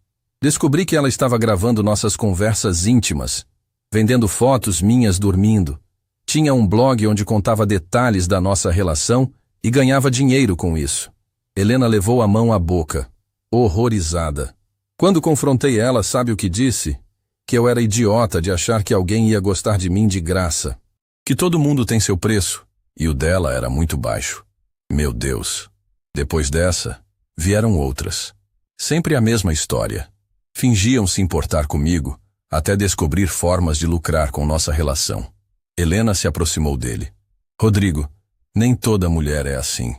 S1: Descobri que ela estava gravando nossas conversas íntimas, vendendo fotos minhas dormindo. Tinha um blog onde contava detalhes da nossa relação e ganhava dinheiro com isso. Helena levou a mão à boca, horrorizada. Quando confrontei ela, sabe o que disse? Que eu era idiota de achar que alguém ia gostar de mim de graça. Que todo mundo tem seu preço, e o dela era muito baixo. Meu Deus. Depois dessa, vieram outras. Sempre a mesma história. Fingiam se importar comigo, até descobrir formas de lucrar com nossa relação. Helena se aproximou dele. Rodrigo, nem toda mulher é assim.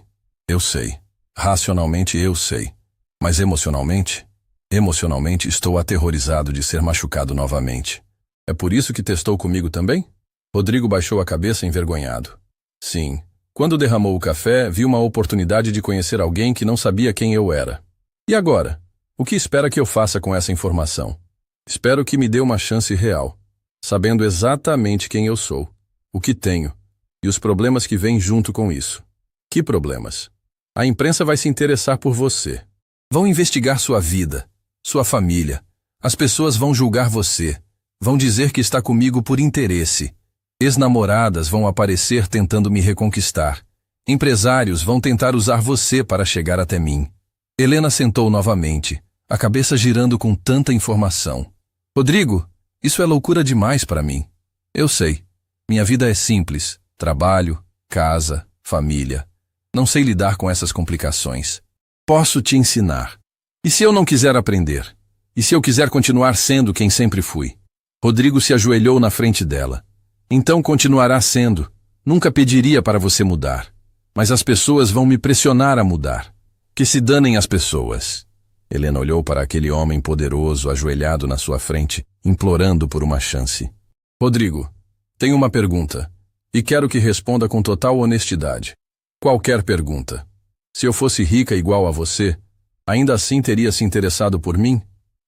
S1: Eu sei. Racionalmente eu sei. Mas emocionalmente? Emocionalmente estou aterrorizado de ser machucado novamente. É por isso que testou comigo também? Rodrigo baixou a cabeça envergonhado. Sim. Quando derramou o café, vi uma oportunidade de conhecer alguém que não sabia quem eu era. E agora? O que espera que eu faça com essa informação? Espero que me dê uma chance real, sabendo exatamente quem eu sou, o que tenho e os problemas que vêm junto com isso. Que problemas? A imprensa vai se interessar por você. Vão investigar sua vida, sua família. As pessoas vão julgar você. Vão dizer que está comigo por interesse. Ex-namoradas vão aparecer tentando me reconquistar. Empresários vão tentar usar você para chegar até mim. Helena sentou novamente, a cabeça girando com tanta informação. Rodrigo, isso é loucura demais para mim. Eu sei. Minha vida é simples. Trabalho, casa, família. Não sei lidar com essas complicações. Posso te ensinar. E se eu não quiser aprender? E se eu quiser continuar sendo quem sempre fui? Rodrigo se ajoelhou na frente dela. Então continuará sendo. Nunca pediria para você mudar. Mas as pessoas vão me pressionar a mudar. Que se danem as pessoas. Helena olhou para aquele homem poderoso ajoelhado na sua frente, implorando por uma chance. Rodrigo, tenho uma pergunta. E quero que responda com total honestidade. Qualquer pergunta. Se eu fosse rica igual a você, ainda assim teria se interessado por mim?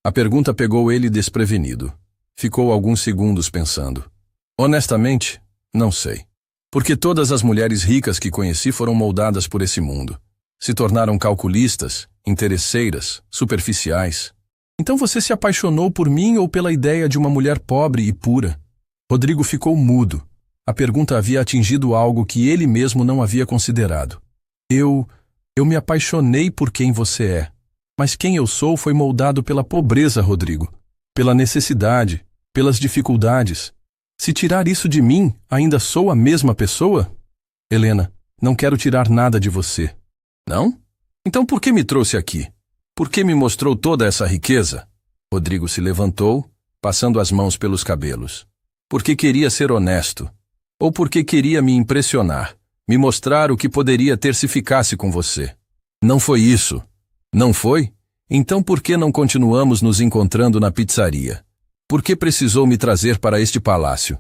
S1: A pergunta pegou ele desprevenido. Ficou alguns segundos pensando. Honestamente, não sei. Porque todas as mulheres ricas que conheci foram moldadas por esse mundo. Se tornaram calculistas, interesseiras, superficiais. Então você se apaixonou por mim ou pela ideia de uma mulher pobre e pura? Rodrigo ficou mudo. A pergunta havia atingido algo que ele mesmo não havia considerado. Eu me apaixonei por quem você é. Mas quem eu sou foi moldado pela pobreza, Rodrigo. Pela necessidade, pelas dificuldades. Se tirar isso de mim, ainda sou a mesma pessoa? Helena, não quero tirar nada de você. Não? Então por que me trouxe aqui? Por que me mostrou toda essa riqueza? Rodrigo se levantou, passando as mãos pelos cabelos. Porque queria ser honesto. Ou porque queria me impressionar, me mostrar o que poderia ter se ficasse com você. Não foi isso. Não foi? Então por que não continuamos nos encontrando na pizzaria? Por que precisou me trazer para este palácio?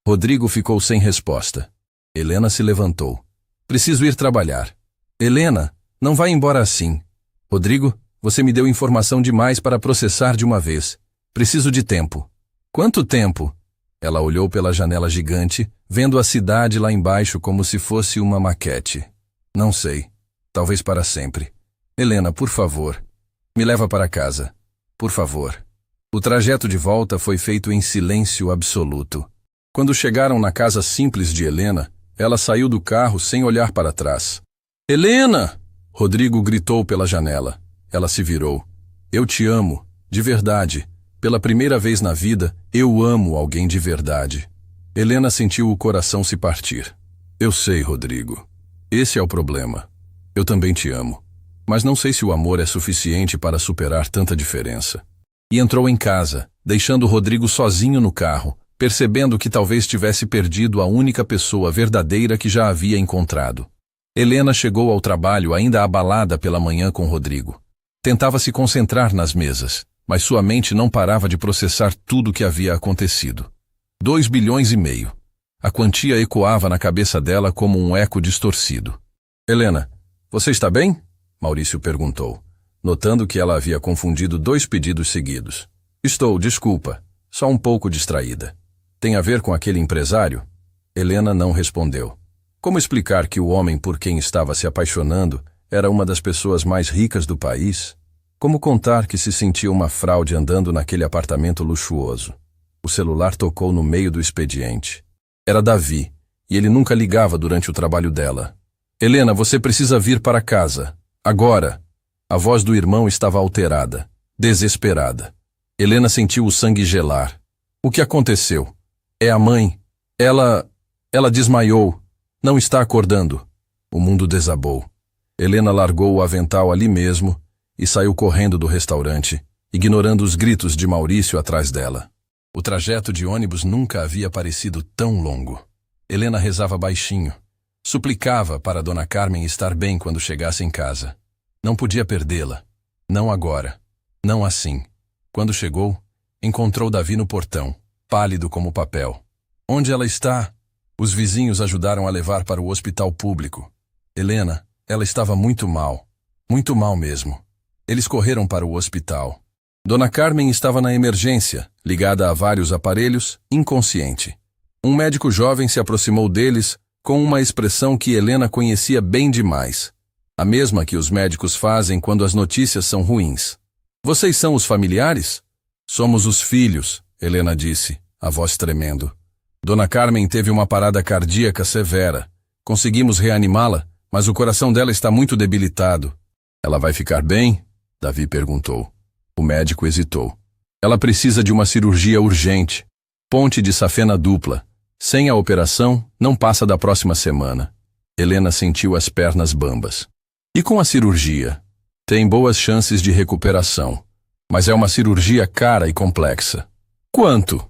S1: Rodrigo ficou sem resposta. Helena se levantou. Preciso ir trabalhar. Helena, não vai embora assim. Rodrigo, você me deu informação demais para processar de uma vez. Preciso de tempo. Quanto tempo? Ela olhou pela janela gigante, vendo a cidade lá embaixo como se fosse uma maquete. Não sei. Talvez para sempre. Helena, por favor. Me leva para casa. Por favor. O trajeto de volta foi feito em silêncio absoluto. Quando chegaram na casa simples de Helena, ela saiu do carro sem olhar para trás. Helena! Rodrigo gritou pela janela. Ela se virou. Eu te amo, de verdade. Pela primeira vez na vida, eu amo alguém de verdade. Helena sentiu o coração se partir. Eu sei, Rodrigo. Esse é o problema. Eu também te amo. Mas não sei se o amor é suficiente para superar tanta diferença. E entrou em casa, deixando Rodrigo sozinho no carro, percebendo que talvez tivesse perdido a única pessoa verdadeira que já havia encontrado. Helena chegou ao trabalho ainda abalada pela manhã com Rodrigo. Tentava se concentrar nas mesas, mas sua mente não parava de processar tudo o que havia acontecido. 2,5 bilhões. A quantia ecoava na cabeça dela como um eco distorcido. Helena, você está bem? Maurício perguntou, notando que ela havia confundido 2 pedidos seguidos. Estou, desculpa, só um pouco distraída. Tem a ver com aquele empresário? Helena não respondeu. Como explicar que o homem por quem estava se apaixonando era uma das pessoas mais ricas do país? Como contar que se sentia uma fraude andando naquele apartamento luxuoso? O celular tocou no meio do expediente. Era Davi, e ele nunca ligava durante o trabalho dela. Helena, você precisa vir para casa. Agora. A voz do irmão estava alterada, desesperada. Helena sentiu o sangue gelar. O que aconteceu? É a mãe. Ela desmaiou. Não está acordando. O mundo desabou. Helena largou o avental ali mesmo e saiu correndo do restaurante, ignorando os gritos de Maurício atrás dela. O trajeto de ônibus nunca havia parecido tão longo. Helena rezava baixinho. Suplicava para Dona Carmen estar bem quando chegasse em casa. Não podia perdê-la. Não agora. Não assim. Quando chegou, encontrou Davi no portão, pálido como papel. Onde ela está? Os vizinhos ajudaram a levar para o hospital público. Helena, ela estava muito mal. Muito mal mesmo. Eles correram para o hospital. Dona Carmen estava na emergência, ligada a vários aparelhos, inconsciente. Um médico jovem se aproximou deles com uma expressão que Helena conhecia bem demais. A mesma que os médicos fazem quando as notícias são ruins. Vocês são os familiares? Somos os filhos, Helena disse, a voz tremendo. Dona Carmen teve uma parada cardíaca severa. Conseguimos reanimá-la, mas o coração dela está muito debilitado. Ela vai ficar bem? Davi perguntou. O médico hesitou. Ela precisa de uma cirurgia urgente. Ponte de safena dupla. Sem a operação, não passa da próxima semana. Helena sentiu as pernas bambas. E com a cirurgia? Tem boas chances de recuperação. Mas é uma cirurgia cara e complexa. Quanto?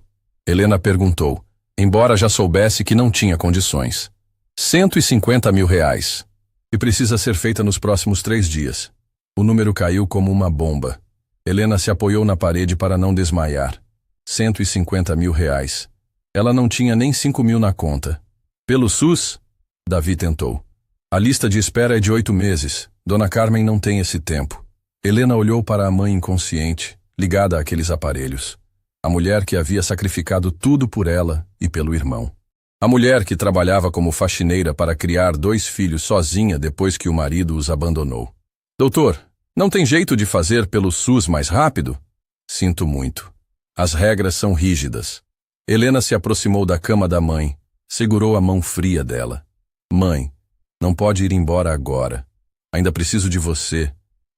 S1: Helena perguntou, embora já soubesse que não tinha condições. 150 mil reais. E precisa ser feita nos próximos 3 dias. O número caiu como uma bomba. Helena se apoiou na parede para não desmaiar. 150 mil reais. Ela não tinha nem 5 mil na conta. Pelo SUS? Davi tentou. A lista de espera é de 8 meses. Dona Carmen não tem esse tempo. Helena olhou para a mãe inconsciente, ligada àqueles aparelhos. A mulher que havia sacrificado tudo por ela e pelo irmão. A mulher que trabalhava como faxineira para criar 2 filhos sozinha depois que o marido os abandonou. Doutor, não tem jeito de fazer pelo SUS mais rápido? Sinto muito. As regras são rígidas. Helena se aproximou da cama da mãe, segurou a mão fria dela. Mãe, não pode ir embora agora. Ainda preciso de você.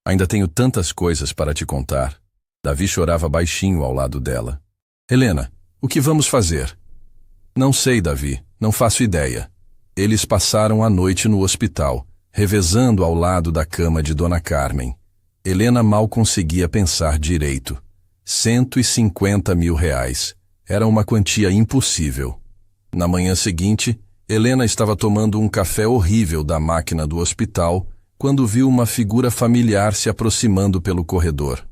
S1: Ainda tenho tantas coisas para te contar. Davi chorava baixinho ao lado dela. Helena, o que vamos fazer? Não sei, Davi, não faço ideia. Eles passaram a noite no hospital, revezando ao lado da cama de Dona Carmen. Helena mal conseguia pensar direito. 150 mil reais. Era uma quantia impossível. Na manhã seguinte, Helena estava tomando um café horrível da máquina do hospital quando viu uma figura familiar se aproximando pelo corredor.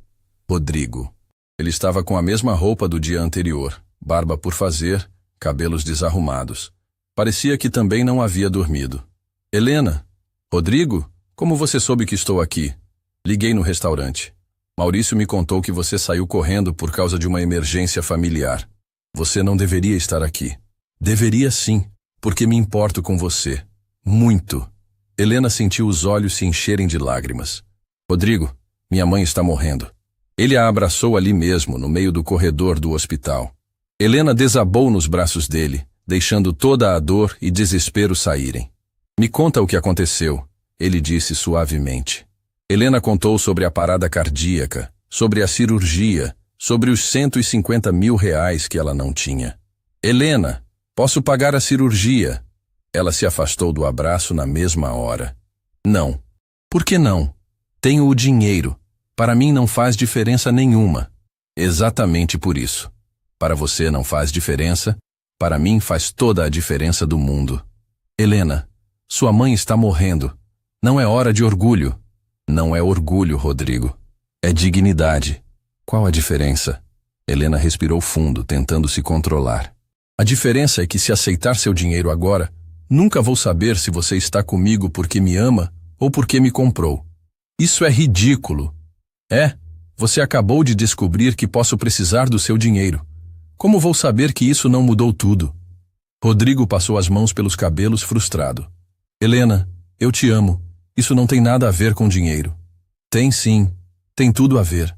S1: Rodrigo. Ele estava com a mesma roupa do dia anterior, barba por fazer, cabelos desarrumados. Parecia que também não havia dormido. Helena? Rodrigo? Como você soube que estou aqui? Liguei no restaurante. Maurício me contou que você saiu correndo por causa de uma emergência familiar. Você não deveria estar aqui. Deveria sim, porque me importo com você. Muito. Helena sentiu os olhos se encherem de lágrimas. Rodrigo, minha mãe está morrendo. Ele a abraçou ali mesmo, no meio do corredor do hospital. Helena desabou nos braços dele, deixando toda a dor e desespero saírem. Me conta o que aconteceu, ele disse suavemente. Helena contou sobre a parada cardíaca, sobre a cirurgia, sobre os 150 mil reais que ela não tinha. Helena, posso pagar a cirurgia? Ela se afastou do abraço na mesma hora. Não. Por que não? Tenho o dinheiro. Para mim não faz diferença nenhuma. Exatamente por isso. Para você não faz diferença, para mim faz toda a diferença do mundo. Helena, sua mãe está morrendo. Não é hora de orgulho. Não é orgulho, Rodrigo. É dignidade. Qual a diferença? Helena respirou fundo, tentando se controlar. A diferença é que se aceitar seu dinheiro agora, nunca vou saber se você está comigo porque me ama ou porque me comprou. Isso é ridículo. Você acabou de descobrir que posso precisar do seu dinheiro. Como vou saber que isso não mudou tudo? Rodrigo passou as mãos pelos cabelos frustrado. Helena, eu te amo. Isso não tem nada a ver com dinheiro. Tem sim, tem tudo a ver.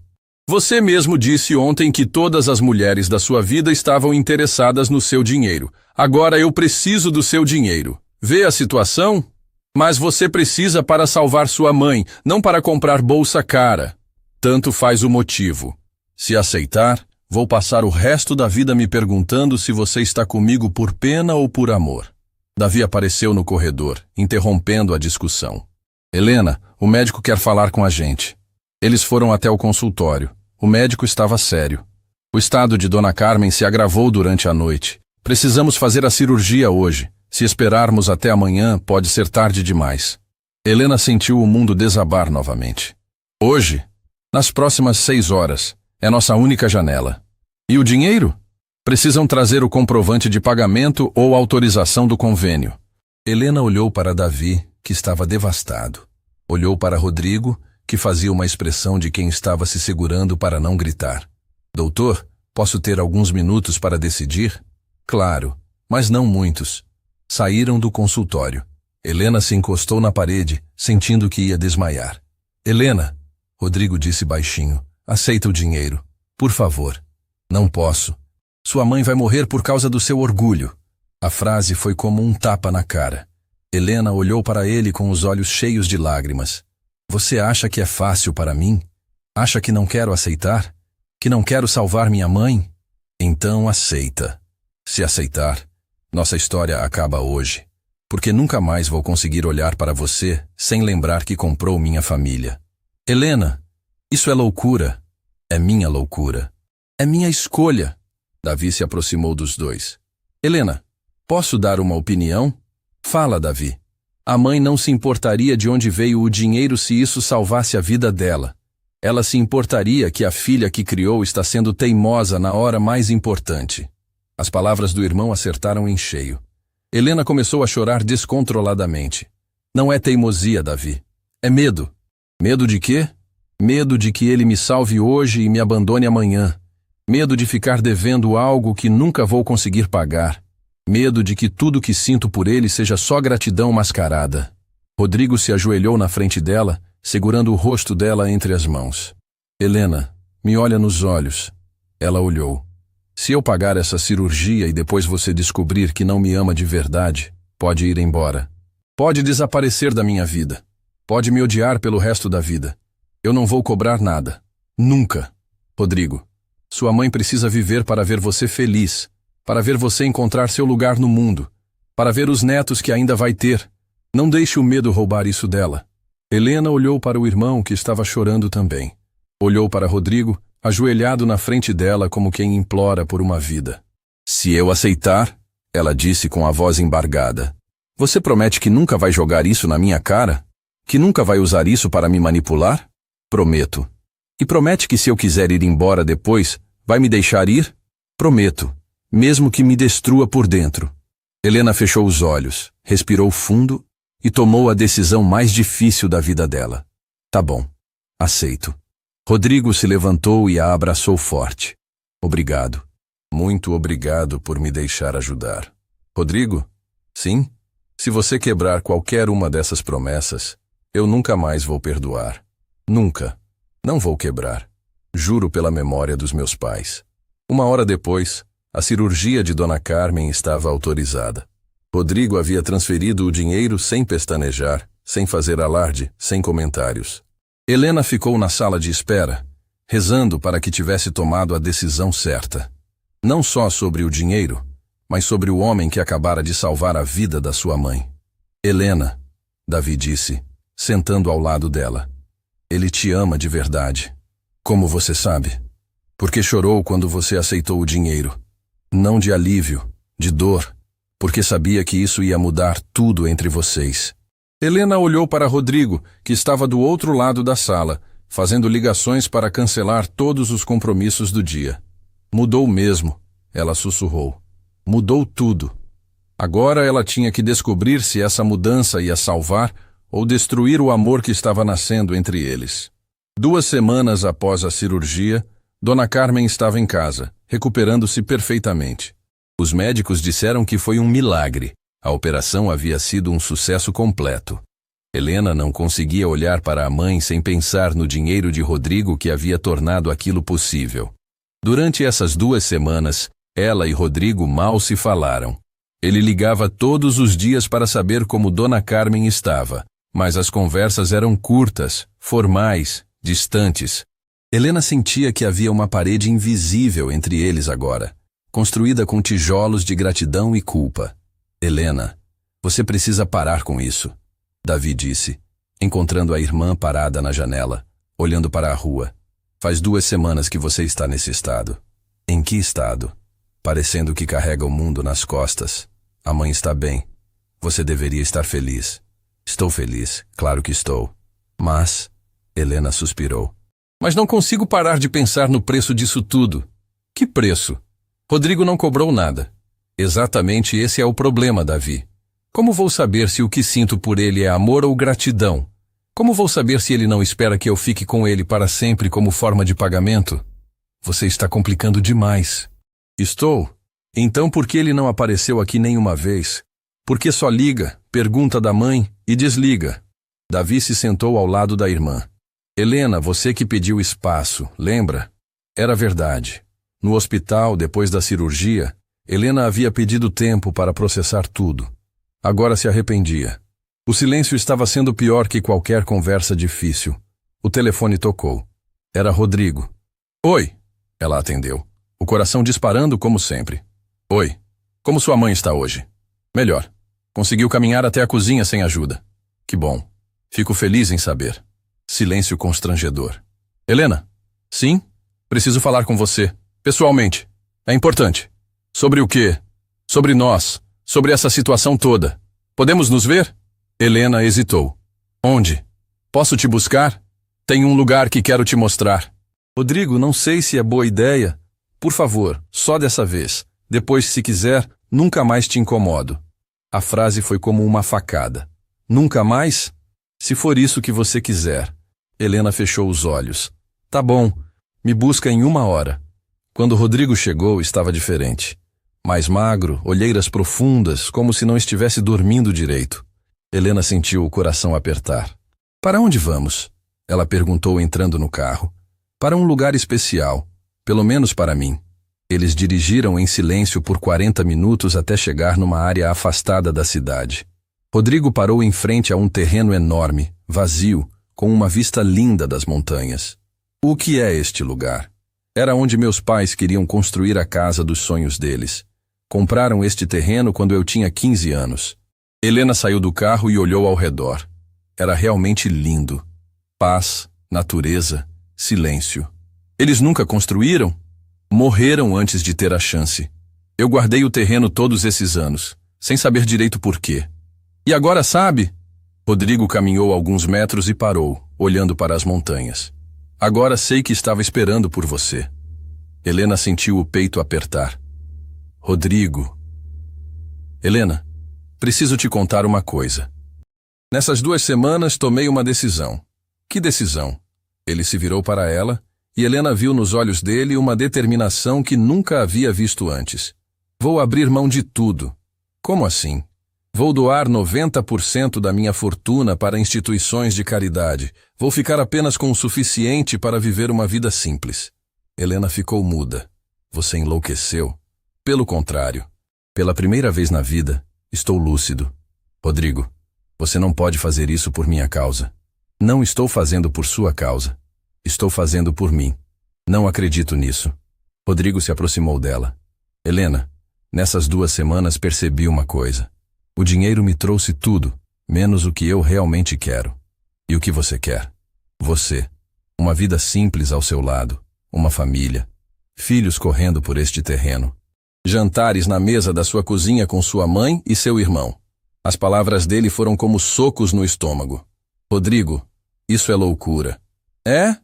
S1: Você mesmo disse ontem que todas as mulheres da sua vida estavam interessadas no seu dinheiro. Agora eu preciso do seu dinheiro. Vê a situação? Mas você precisa para salvar sua mãe, não para comprar bolsa cara. Tanto faz o motivo. Se aceitar, vou passar o resto da vida me perguntando se você está comigo por pena ou por amor. Davi apareceu no corredor, interrompendo a discussão. Helena, o médico quer falar com a gente. Eles foram até o consultório. O médico estava sério. O estado de Dona Carmen se agravou durante a noite. Precisamos fazer a cirurgia hoje. Se esperarmos até amanhã, pode ser tarde demais. Helena sentiu o mundo desabar novamente. Hoje? Nas próximas 6 horas. É nossa única janela. E o dinheiro? Precisam trazer o comprovante de pagamento ou autorização do convênio. Helena olhou para Davi, que estava devastado. Olhou para Rodrigo, que fazia uma expressão de quem estava se segurando para não gritar. Doutor, posso ter alguns minutos para decidir? Claro, mas não muitos. Saíram do consultório. Helena se encostou na parede, sentindo que ia desmaiar. Helena, Rodrigo disse baixinho, aceita o dinheiro. Por favor. Não posso. Sua mãe vai morrer por causa do seu orgulho. A frase foi como um tapa na cara. Helena olhou para ele com os olhos cheios de lágrimas. Você acha que é fácil para mim? Acha que não quero aceitar? Que não quero salvar minha mãe? Então aceita. Se aceitar, nossa história acaba hoje. Porque nunca mais vou conseguir olhar para você sem lembrar que comprou minha família. Helena, isso é loucura. É minha loucura. É minha escolha. Davi se aproximou dos dois. Helena, posso dar uma opinião? Fala, Davi. A mãe não se importaria de onde veio o dinheiro se isso salvasse a vida dela. Ela se importaria que a filha que criou está sendo teimosa na hora mais importante. As palavras do irmão acertaram em cheio. Helena começou a chorar descontroladamente. Não é teimosia, Davi. É medo. Medo de quê? Medo de que ele me salve hoje e me abandone amanhã. Medo de ficar devendo algo que nunca vou conseguir pagar. Medo de que tudo que sinto por ele seja só gratidão mascarada. Rodrigo se ajoelhou na frente dela, segurando o rosto dela entre as mãos. Helena, me olha nos olhos. Ela olhou. Se eu pagar essa cirurgia e depois você descobrir que não me ama de verdade, pode ir embora. Pode desaparecer da minha vida. Pode me odiar pelo resto da vida. Eu não vou cobrar nada. Nunca. Rodrigo, sua mãe precisa viver para ver você feliz, para ver você encontrar seu lugar no mundo, para ver os netos que ainda vai ter. Não deixe o medo roubar isso dela. Helena olhou para o irmão que estava chorando também. Olhou para Rodrigo, ajoelhado na frente dela como quem implora por uma vida. Se eu aceitar, ela disse com a voz embargada, você promete que nunca vai jogar isso na minha cara? Que nunca vai usar isso para me manipular? Prometo. E promete que se eu quiser ir embora depois, vai me deixar ir? Prometo, mesmo que me destrua por dentro. Helena fechou os olhos, respirou fundo e tomou a decisão mais difícil da vida dela. Tá bom, aceito. Rodrigo se levantou e a abraçou forte. Obrigado. Muito obrigado por me deixar ajudar. Rodrigo? Sim? Se você quebrar qualquer uma dessas promessas, eu nunca mais vou perdoar. Nunca. Não vou quebrar. Juro pela memória dos meus pais. Uma hora depois, a cirurgia de Dona Carmen estava autorizada. Rodrigo havia transferido o dinheiro sem pestanejar, sem fazer alarde, sem comentários. Helena ficou na sala de espera, rezando para que tivesse tomado a decisão certa. Não só sobre o dinheiro, mas sobre o homem que acabara de salvar a vida da sua mãe. Helena, Davi disse, sentando ao lado dela. Ele te ama de verdade. Como você sabe? Porque chorou quando você aceitou o dinheiro. Não de alívio, de dor, porque sabia que isso ia mudar tudo entre vocês. Helena olhou para Rodrigo, que estava do outro lado da sala, fazendo ligações para cancelar todos os compromissos do dia. Mudou mesmo, ela sussurrou. Mudou tudo. Agora ela tinha que descobrir se essa mudança ia salvar ou destruir o amor que estava nascendo entre eles. 2 semanas após a cirurgia, Dona Carmen estava em casa, recuperando-se perfeitamente. Os médicos disseram que foi um milagre. A operação havia sido um sucesso completo. Helena não conseguia olhar para a mãe sem pensar no dinheiro de Rodrigo que havia tornado aquilo possível. Durante essas 2 semanas, ela e Rodrigo mal se falaram. Ele ligava todos os dias para saber como Dona Carmen estava, mas as conversas eram curtas, formais, distantes. Helena sentia que havia uma parede invisível entre eles agora, construída com tijolos de gratidão e culpa. Helena, você precisa parar com isso, Davi disse, encontrando a irmã parada na janela, olhando para a rua. Faz 2 semanas que você está nesse estado. Em que estado? Parecendo que carrega o mundo nas costas. A mãe está bem. Você deveria estar feliz. Estou feliz, claro que estou. Mas, Helena suspirou. Mas não consigo parar de pensar no preço disso tudo. Que preço? Rodrigo não cobrou nada. Exatamente esse é o problema, Davi. Como vou saber se o que sinto por ele é amor ou gratidão? Como vou saber se ele não espera que eu fique com ele para sempre como forma de pagamento? Você está complicando demais. Estou? Então por que ele não apareceu aqui nenhuma vez? Por que só liga, pergunta da mãe e desliga? Davi se sentou ao lado da irmã. Helena, você que pediu espaço, lembra? Era verdade. No hospital, depois da cirurgia, Helena havia pedido tempo para processar tudo. Agora se arrependia. O silêncio estava sendo pior que qualquer conversa difícil. O telefone tocou. Era Rodrigo. Oi! Ela atendeu, o coração disparando como sempre. Oi, como sua mãe está hoje? Melhor. Conseguiu caminhar até a cozinha sem ajuda. Que bom. Fico feliz em saber. Silêncio constrangedor. Helena? Sim? Preciso falar com você. Pessoalmente. É importante. Sobre o quê? Sobre nós. Sobre essa situação toda. Podemos nos ver? Helena hesitou. Onde? Posso te buscar? Tem um lugar que quero te mostrar. Rodrigo, não sei se é boa ideia. Por favor, só dessa vez. Depois, se quiser, nunca mais te incomodo. A frase foi como uma facada. Nunca mais? Se for isso que você quiser. Helena fechou os olhos. Tá bom, me busca em 1 hora. Quando Rodrigo chegou, estava diferente. Mais magro, olheiras profundas, como se não estivesse dormindo direito. Helena sentiu o coração apertar. Para onde vamos? Ela perguntou entrando no carro. Para um lugar especial, pelo menos para mim. Eles dirigiram em silêncio por 40 minutos até chegar numa área afastada da cidade. Rodrigo parou em frente a um terreno enorme, vazio, com uma vista linda das montanhas. O que é este lugar? Era onde meus pais queriam construir a casa dos sonhos deles. Compraram este terreno quando eu tinha 15 anos. Helena saiu do carro e olhou ao redor. Era realmente lindo. Paz, natureza, silêncio. Eles nunca construíram? Morreram antes de ter a chance. Eu guardei o terreno todos esses anos, sem saber direito por quê. E agora sabe? Rodrigo caminhou alguns metros e parou, olhando para as montanhas. Agora sei que estava esperando por você. Helena sentiu o peito apertar. Rodrigo. Helena, preciso te contar uma coisa. Nessas 2 semanas tomei uma decisão. Que decisão? Ele se virou para ela e Helena viu nos olhos dele uma determinação que nunca havia visto antes. Vou abrir mão de tudo. Como assim? Vou doar 90% da minha fortuna para instituições de caridade. Vou ficar apenas com o suficiente para viver uma vida simples. Helena ficou muda. Você enlouqueceu? Pelo contrário. Pela primeira vez na vida, estou lúcido. Rodrigo, você não pode fazer isso por minha causa. Não estou fazendo por sua causa. Estou fazendo por mim. Não acredito nisso. Rodrigo se aproximou dela. Helena, nessas 2 semanas percebi uma coisa. O dinheiro me trouxe tudo, menos o que eu realmente quero. E o que você quer? Você. Uma vida simples ao seu lado. Uma família. Filhos correndo por este terreno. Jantares na mesa da sua cozinha com sua mãe e seu irmão. As palavras dele foram como socos no estômago. Rodrigo, isso é loucura. É?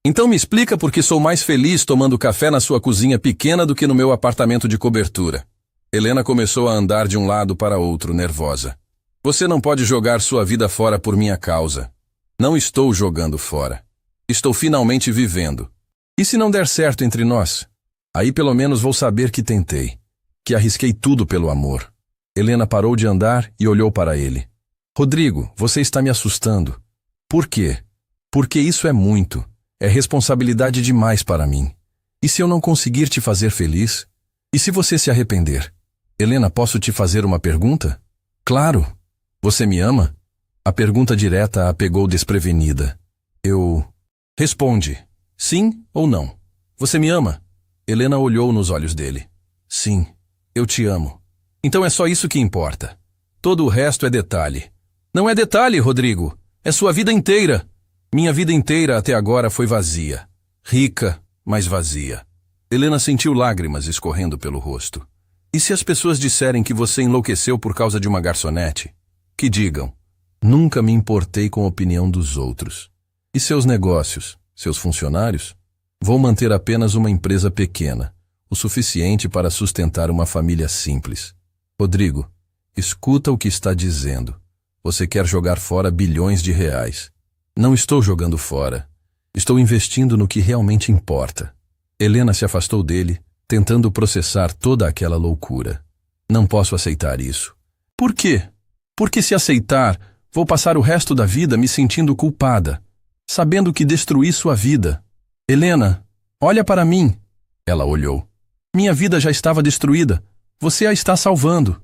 S1: Então me explica por que sou mais feliz tomando café na sua cozinha pequena do que no meu apartamento de cobertura. Helena começou a andar de um lado para outro, nervosa. Você não pode jogar sua vida fora por minha causa. Não estou jogando fora. Estou finalmente vivendo. E se não der certo entre nós? Aí pelo menos vou saber que tentei. Que arrisquei tudo pelo amor. Helena parou de andar e olhou para ele. Rodrigo, você está me assustando. Por quê? Porque isso é muito. É responsabilidade demais para mim. E se eu não conseguir te fazer feliz? E se você se arrepender? Helena, posso te fazer uma pergunta? Claro. Você me ama? A pergunta direta a pegou desprevenida. Responde. Sim ou não? Você me ama? Helena olhou nos olhos dele. Sim, eu te amo. Então é só isso que importa. Todo o resto é detalhe. Não é detalhe, Rodrigo. É sua vida inteira. Minha vida inteira até agora foi vazia. Rica, mas vazia. Helena sentiu lágrimas escorrendo pelo rosto. E se as pessoas disserem que você enlouqueceu por causa de uma garçonete? Que digam. Nunca me importei com a opinião dos outros. E seus negócios, seus funcionários? Vou manter apenas uma empresa pequena, o suficiente para sustentar uma família simples. Rodrigo, escuta o que está dizendo. Você quer jogar fora bilhões de reais. Não estou jogando fora. Estou investindo no que realmente importa. Helena se afastou dele, tentando processar toda aquela loucura. Não posso aceitar isso. Por quê? Porque se aceitar, vou passar o resto da vida me sentindo culpada, sabendo que destruí sua vida. Helena, olha para mim. Ela olhou. Minha vida já estava destruída. Você a está salvando.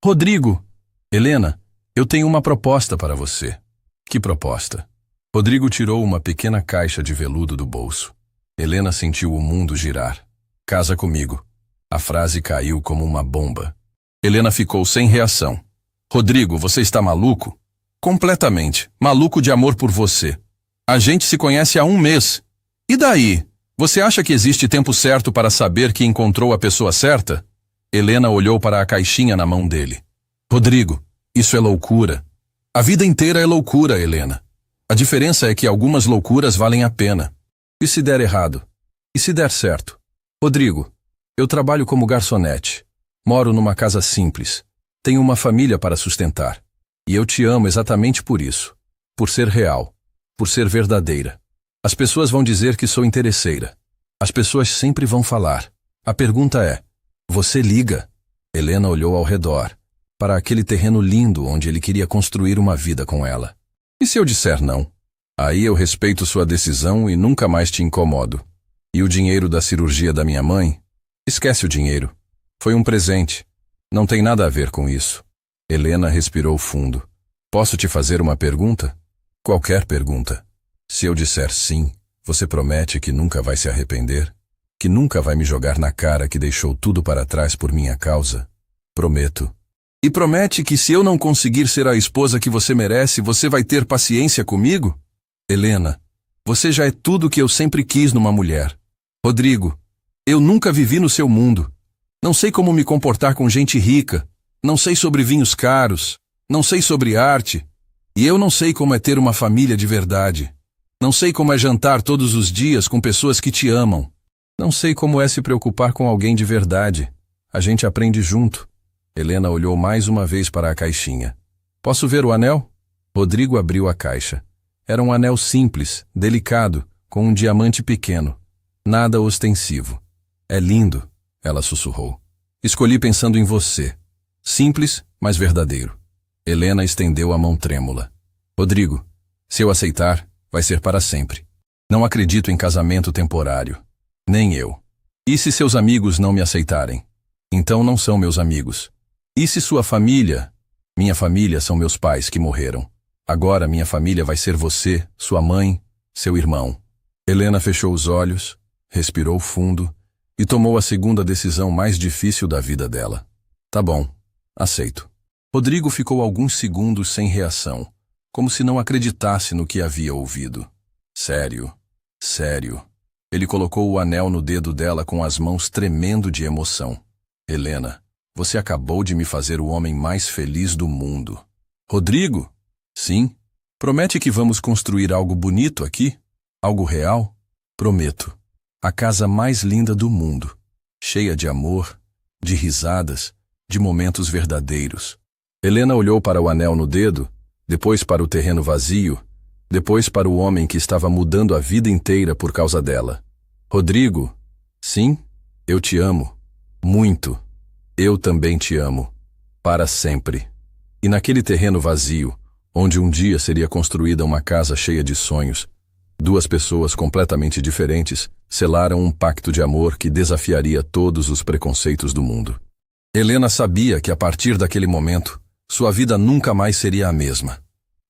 S1: Rodrigo. Helena, eu tenho uma proposta para você. Que proposta? Rodrigo tirou uma pequena caixa de veludo do bolso. Helena sentiu o mundo girar. Casa comigo. A frase caiu como uma bomba. Helena ficou sem reação. Rodrigo, você está maluco? Completamente. Maluco de amor por você. A gente se conhece há 1 mês. E daí? Você acha que existe tempo certo para saber que encontrou a pessoa certa? Helena olhou para a caixinha na mão dele. Rodrigo, isso é loucura. A vida inteira é loucura, Helena. A diferença é que algumas loucuras valem a pena. E se der errado? E se der certo? Rodrigo, eu trabalho como garçonete. Moro numa casa simples. Tenho uma família para sustentar. E eu te amo exatamente por isso. Por ser real. Por ser verdadeira. As pessoas vão dizer que sou interesseira. As pessoas sempre vão falar. A pergunta é: você liga? Helena olhou ao redor, para aquele terreno lindo onde ele queria construir uma vida com ela. E se eu disser não? Aí eu respeito sua decisão e nunca mais te incomodo. E o dinheiro da cirurgia da minha mãe? Esquece o dinheiro. Foi um presente. Não tem nada a ver com isso. Helena respirou fundo. Posso te fazer uma pergunta? Qualquer pergunta. Se eu disser sim, você promete que nunca vai se arrepender? Que nunca vai me jogar na cara que deixou tudo para trás por minha causa? Prometo. E promete que se eu não conseguir ser a esposa que você merece, você vai ter paciência comigo? Helena, você já é tudo que eu sempre quis numa mulher. Rodrigo, eu nunca vivi no seu mundo. Não sei como me comportar com gente rica. Não sei sobre vinhos caros. Não sei sobre arte. E eu não sei como é ter uma família de verdade. Não sei como é jantar todos os dias com pessoas que te amam. Não sei como é se preocupar com alguém de verdade. A gente aprende junto. Helena olhou mais uma vez para a caixinha. Posso ver o anel? Rodrigo abriu a caixa. Era um anel simples, delicado, com um diamante pequeno. Nada ostensivo. É lindo, ela sussurrou. Escolhi pensando em você. Simples, mas verdadeiro. Helena estendeu a mão trêmula. Rodrigo, se eu aceitar, vai ser para sempre. Não acredito em casamento temporário. Nem eu. E se seus amigos não me aceitarem? Então não são meus amigos. E se sua família? Minha família são meus pais que morreram. Agora minha família vai ser você, sua mãe, seu irmão. Helena fechou os olhos, respirou fundo e tomou a segunda decisão mais difícil da vida dela. Tá bom, aceito. Rodrigo ficou alguns segundos sem reação, como se não acreditasse no que havia ouvido. Sério, sério. Ele colocou o anel no dedo dela com as mãos tremendo de emoção. Helena, você acabou de me fazer o homem mais feliz do mundo. Rodrigo? Sim. Promete que vamos construir algo bonito aqui? Algo real? Prometo. A casa mais linda do mundo. Cheia de amor, de risadas, de momentos verdadeiros. Helena olhou para o anel no dedo, depois para o terreno vazio, depois para o homem que estava mudando a vida inteira por causa dela. Rodrigo? Sim, eu te amo. Muito. Eu também te amo. Para sempre. E naquele terreno vazio, onde um dia seria construída uma casa cheia de sonhos, 2 pessoas completamente diferentes selaram um pacto de amor que desafiaria todos os preconceitos do mundo. Helena sabia que a partir daquele momento, sua vida nunca mais seria a mesma.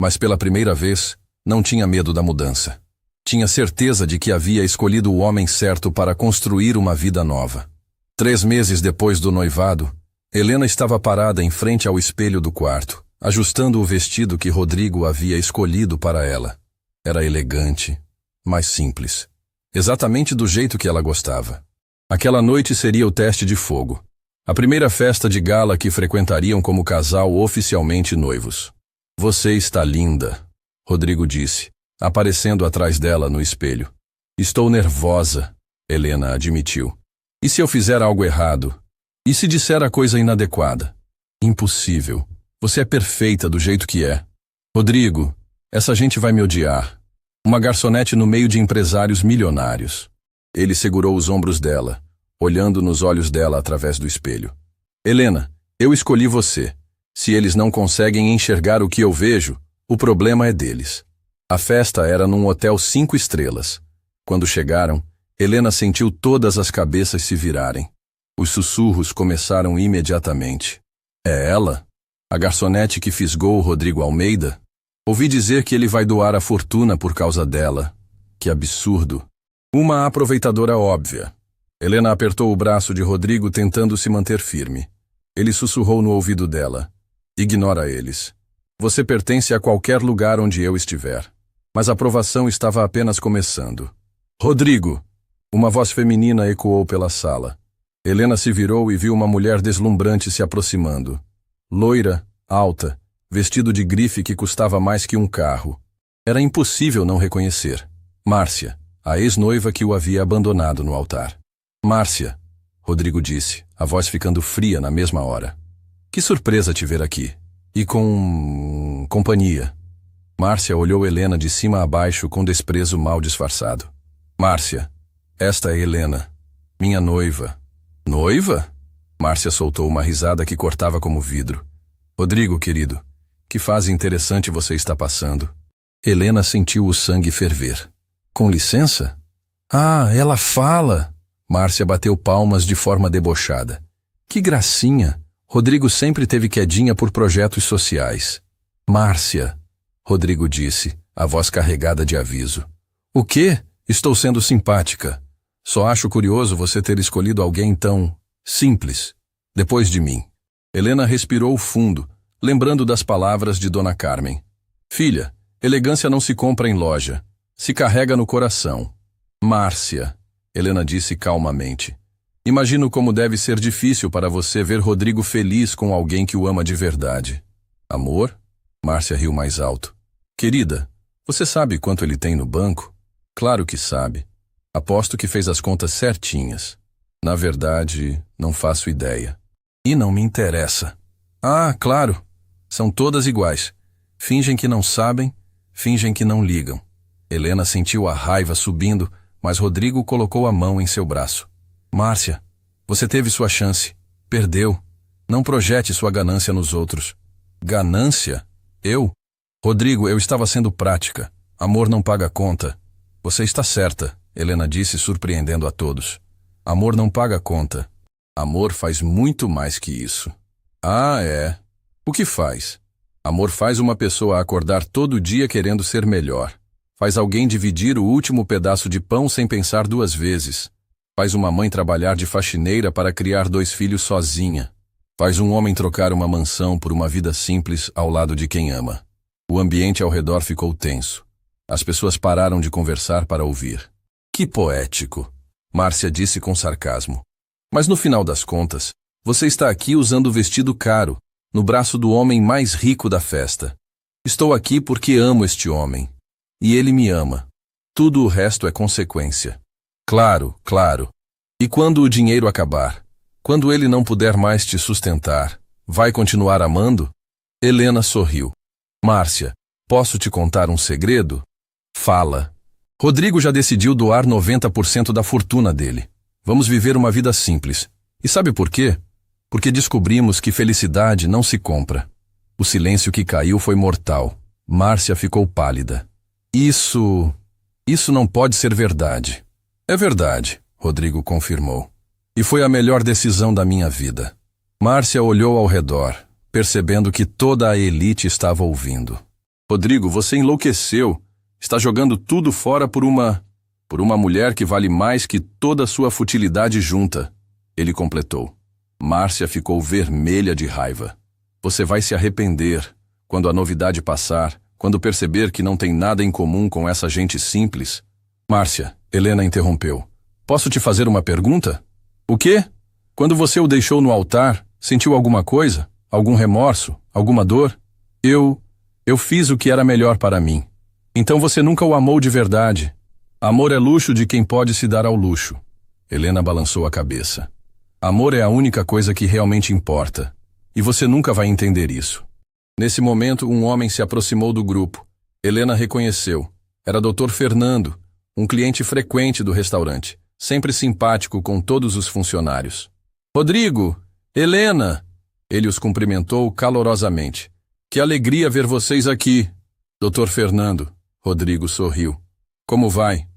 S1: Mas pela primeira vez, não tinha medo da mudança. Tinha certeza de que havia escolhido o homem certo para construir uma vida nova. 3 meses depois do noivado, Helena estava parada em frente ao espelho do quarto, ajustando o vestido que Rodrigo havia escolhido para ela. Era elegante, mas simples. Exatamente do jeito que ela gostava. Aquela noite seria o teste de fogo. A primeira festa de gala que frequentariam como casal oficialmente noivos. Você está linda, Rodrigo disse, aparecendo atrás dela no espelho. Estou nervosa, Helena admitiu. E se eu fizer algo errado? E se disser a coisa inadequada? Impossível. Você é perfeita do jeito que é. Rodrigo, essa gente vai me odiar. Uma garçonete no meio de empresários milionários. Ele segurou os ombros dela, olhando nos olhos dela através do espelho. Helena, eu escolhi você. Se eles não conseguem enxergar o que eu vejo, o problema é deles. A festa era num hotel 5 estrelas. Quando chegaram, Helena sentiu todas as cabeças se virarem. Os sussurros começaram imediatamente. É ela? A garçonete que fisgou o Rodrigo Almeida? Ouvi dizer que ele vai doar a fortuna por causa dela. Que absurdo. Uma aproveitadora óbvia. Helena apertou o braço de Rodrigo tentando se manter firme. Ele sussurrou no ouvido dela. Ignora eles. Você pertence a qualquer lugar onde eu estiver. Mas a provação estava apenas começando. Rodrigo! Uma voz feminina ecoou pela sala. Helena se virou e viu uma mulher deslumbrante se aproximando. Loira, alta, vestido de grife que custava mais que um carro. Era impossível não reconhecer. Márcia, a ex-noiva que o havia abandonado no altar. Márcia, Rodrigo disse, a voz ficando fria na mesma hora. Que surpresa te ver aqui. E com companhia. Márcia olhou Helena de cima a baixo com desprezo mal disfarçado. Márcia, esta é Helena, minha noiva. Noiva? Márcia soltou uma risada que cortava como vidro. Rodrigo, querido, que fase interessante você está passando. Helena sentiu o sangue ferver. Com licença? Ah, ela fala! Márcia bateu palmas de forma debochada. Que gracinha! Rodrigo sempre teve quedinha por projetos sociais. Márcia, Rodrigo disse, a voz carregada de aviso. O quê? Estou sendo simpática. Só acho curioso você ter escolhido alguém tão simples, depois de mim. Helena respirou fundo, lembrando das palavras de Dona Carmen. Filha, elegância não se compra em loja, se carrega no coração. Márcia, Helena disse calmamente. Imagino como deve ser difícil para você ver Rodrigo feliz com alguém que o ama de verdade. Amor? Márcia riu mais alto. Querida, você sabe quanto ele tem no banco? Claro que sabe. Aposto que fez as contas certinhas. Na verdade, não faço ideia. E não me interessa. Ah, claro. São todas iguais. Fingem que não sabem, fingem que não ligam. Helena sentiu a raiva subindo, mas Rodrigo colocou a mão em seu braço. Márcia, você teve sua chance. Perdeu. Não projete sua ganância nos outros. Ganância? Eu? Rodrigo, eu estava sendo prática. Amor não paga conta. Você está certa, Helena disse, surpreendendo a todos. Amor não paga conta. Amor faz muito mais que isso. Ah, é? O que faz? Amor faz uma pessoa acordar todo dia querendo ser melhor. Faz alguém dividir o último pedaço de pão sem pensar 2 vezes. Faz uma mãe trabalhar de faxineira para criar 2 filhos sozinha. Faz um homem trocar uma mansão por uma vida simples ao lado de quem ama. O ambiente ao redor ficou tenso. As pessoas pararam de conversar para ouvir. Que poético, Márcia disse com sarcasmo. Mas no final das contas, você está aqui usando o vestido caro, no braço do homem mais rico da festa. Estou aqui porque amo este homem. E ele me ama. Tudo o resto é consequência. Claro, claro. E quando o dinheiro acabar? Quando ele não puder mais te sustentar, vai continuar amando? Helena sorriu. Márcia, posso te contar um segredo? Fala. Rodrigo já decidiu doar 90% da fortuna dele. Vamos viver uma vida simples. E sabe por quê? Porque descobrimos que felicidade não se compra. O silêncio que caiu foi mortal. Márcia ficou pálida. Isso não pode ser verdade. É verdade, Rodrigo confirmou. E foi a melhor decisão da minha vida. Márcia olhou ao redor, percebendo que toda a elite estava ouvindo. Rodrigo, você enlouqueceu. Está jogando tudo fora por uma mulher que vale mais que toda a sua futilidade junta. Ele completou. Márcia ficou vermelha de raiva. Você vai se arrepender quando a novidade passar, quando perceber que não tem nada em comum com essa gente simples. Márcia, Helena interrompeu. Posso te fazer uma pergunta? O quê? Quando você o deixou no altar, sentiu alguma coisa? Algum remorso? Alguma dor? Eu fiz o que era melhor para mim. Então você nunca o amou de verdade. Amor é luxo de quem pode se dar ao luxo. Helena balançou a cabeça. Amor é a única coisa que realmente importa. E você nunca vai entender isso. Nesse momento, um homem se aproximou do grupo. Helena reconheceu. Era Dr. Fernando, um cliente frequente do restaurante, sempre simpático com todos os funcionários. Rodrigo, Helena! Ele os cumprimentou calorosamente. Que alegria ver vocês aqui. Dr. Fernando. Rodrigo sorriu. Como vai?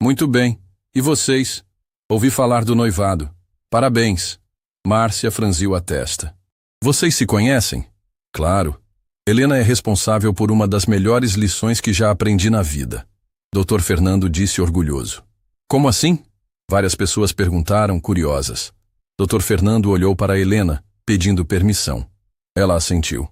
S1: Muito bem. E vocês? Ouvi falar do noivado. Parabéns. Márcia franziu a testa. Vocês se conhecem? Claro. Helena é responsável por uma das melhores lições que já aprendi na vida. Dr. Fernando disse orgulhoso. Como assim? Várias pessoas perguntaram, curiosas. Dr. Fernando olhou para Helena, pedindo permissão. Ela assentiu.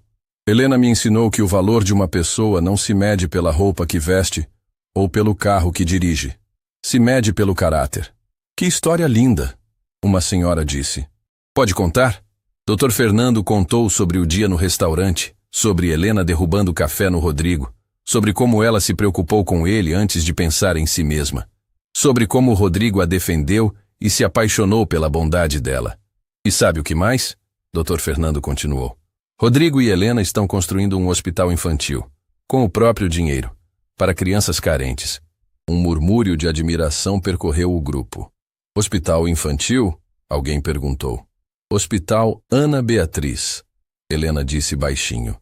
S1: Helena me ensinou que o valor de uma pessoa não se mede pela roupa que veste ou pelo carro que dirige. Se mede pelo caráter. Que história linda, uma senhora disse. Pode contar? Dr. Fernando contou sobre o dia no restaurante, sobre Helena derrubando o café no Rodrigo, sobre como ela se preocupou com ele antes de pensar em si mesma, sobre como o Rodrigo a defendeu e se apaixonou pela bondade dela. E sabe o que mais? Dr. Fernando continuou. Rodrigo e Helena estão construindo um hospital infantil, com o próprio dinheiro, para crianças carentes. Um murmúrio de admiração percorreu o grupo. Hospital infantil? Alguém perguntou. Hospital Ana Beatriz, Helena disse baixinho.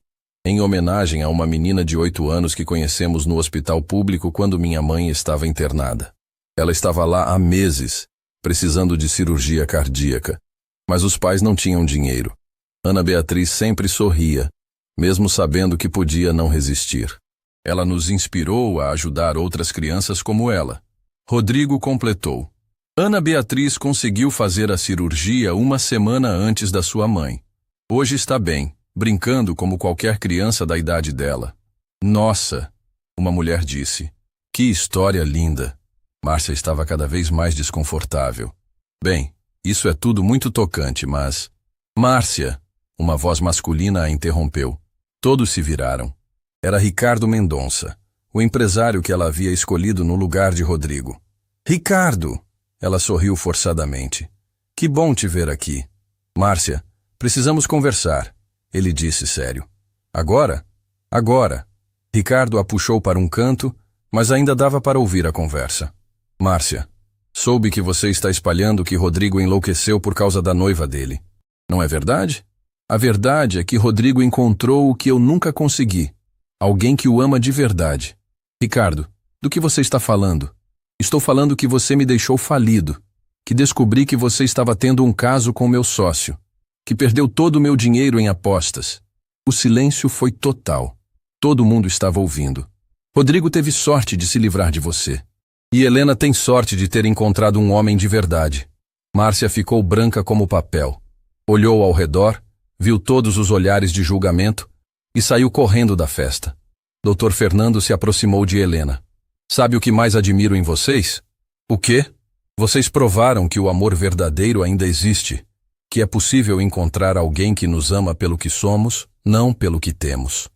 S1: Em homenagem a uma menina de 8 anos que conhecemos no hospital público quando minha mãe estava internada. Ela estava lá há meses, precisando de cirurgia cardíaca, mas os pais não tinham dinheiro. Ana Beatriz sempre sorria, mesmo sabendo que podia não resistir. Ela nos inspirou a ajudar outras crianças como ela. Rodrigo completou. Ana Beatriz conseguiu fazer a cirurgia 1 semana antes da sua mãe. Hoje está bem, brincando como qualquer criança da idade dela. Nossa, uma mulher disse. Que história linda. Márcia estava cada vez mais desconfortável. Bem, isso é tudo muito tocante, mas... Márcia, uma voz masculina a interrompeu. Todos se viraram. Era Ricardo Mendonça, o empresário que ela havia escolhido no lugar de Rodrigo. Ricardo! Ela sorriu forçadamente. Que bom te ver aqui. Márcia, precisamos conversar, ele disse sério. Agora? Agora. Ricardo a puxou para um canto, mas ainda dava para ouvir a conversa. Márcia, soube que você está espalhando que Rodrigo enlouqueceu por causa da noiva dele. Não é verdade? A verdade é que Rodrigo encontrou o que eu nunca consegui. Alguém que o ama de verdade. Ricardo, do que você está falando? Estou falando que você me deixou falido, que descobri que você estava tendo um caso com meu sócio, que perdeu todo o meu dinheiro em apostas. O silêncio foi total. Todo mundo estava ouvindo. Rodrigo teve sorte de se livrar de você. E Helena tem sorte de ter encontrado um homem de verdade. Márcia ficou branca como papel. Olhou ao redor, viu todos os olhares de julgamento e saiu correndo da festa. Dr. Fernando se aproximou de Helena. Sabe o que mais admiro em vocês? O quê? Vocês provaram que o amor verdadeiro ainda existe, que é possível encontrar alguém que nos ama pelo que somos, não pelo que temos.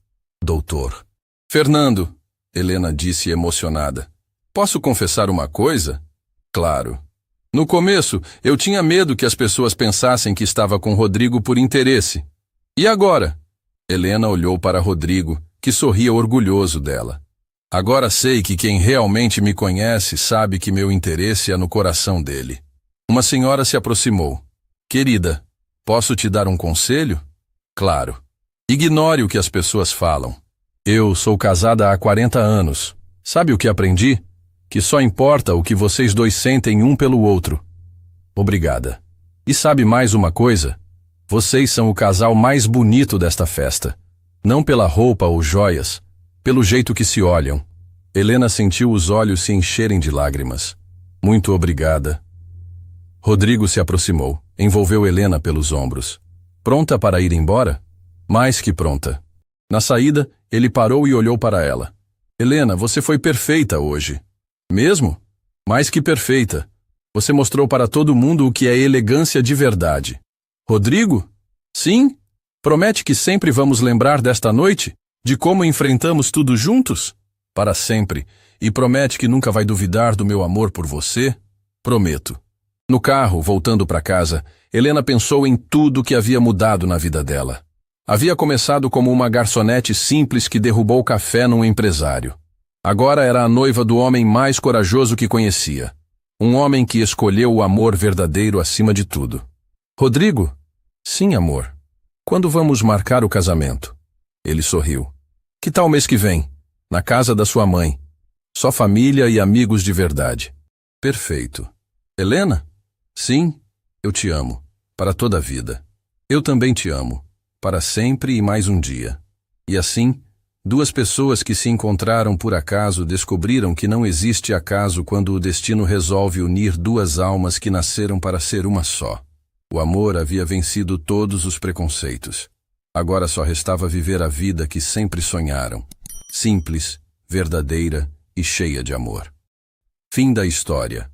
S1: Doutor. Fernando, Helena disse emocionada. Posso confessar uma coisa? Claro. No começo, eu tinha medo que as pessoas pensassem que estava com Rodrigo por interesse. E agora? Helena olhou para Rodrigo, que sorria orgulhoso dela. Agora sei que quem realmente me conhece sabe que meu interesse é no coração dele. Uma senhora se aproximou. Querida, posso te dar um conselho? Claro. Ignore o que as pessoas falam. Eu sou casada há 40 anos. Sabe o que aprendi? Que só importa o que vocês dois sentem um pelo outro. Obrigada. E sabe mais uma coisa? Vocês são o casal mais bonito desta festa. Não pela roupa ou joias, pelo jeito que se olham. Helena sentiu os olhos se encherem de lágrimas. Muito obrigada. Rodrigo se aproximou, envolveu Helena pelos ombros. Pronta para ir embora? Mais que pronta. Na saída, ele parou e olhou para ela. Helena, você foi perfeita hoje. Mesmo? Mais que perfeita. Você mostrou para todo mundo o que é elegância de verdade. Rodrigo? Sim? Promete que sempre vamos lembrar desta noite? De como enfrentamos tudo juntos? Para sempre. E promete que nunca vai duvidar do meu amor por você? Prometo. No carro, voltando para casa, Helena pensou em tudo que havia mudado na vida dela. Havia começado como uma garçonete simples que derrubou café num empresário. Agora era a noiva do homem mais corajoso que conhecia. Um homem que escolheu o amor verdadeiro acima de tudo. Rodrigo? Sim, amor. Quando vamos marcar o casamento? Ele sorriu. Que tal mês que vem? Na casa da sua mãe. Só família e amigos de verdade. Perfeito. Helena? Sim, eu te amo. Para toda a vida. Eu também te amo. Para sempre e mais um dia. E assim, duas pessoas que se encontraram por acaso descobriram que não existe acaso quando o destino resolve unir duas almas que nasceram para ser uma só. O amor havia vencido todos os preconceitos. Agora só restava viver a vida que sempre sonharam. Simples, verdadeira e cheia de amor. Fim da história.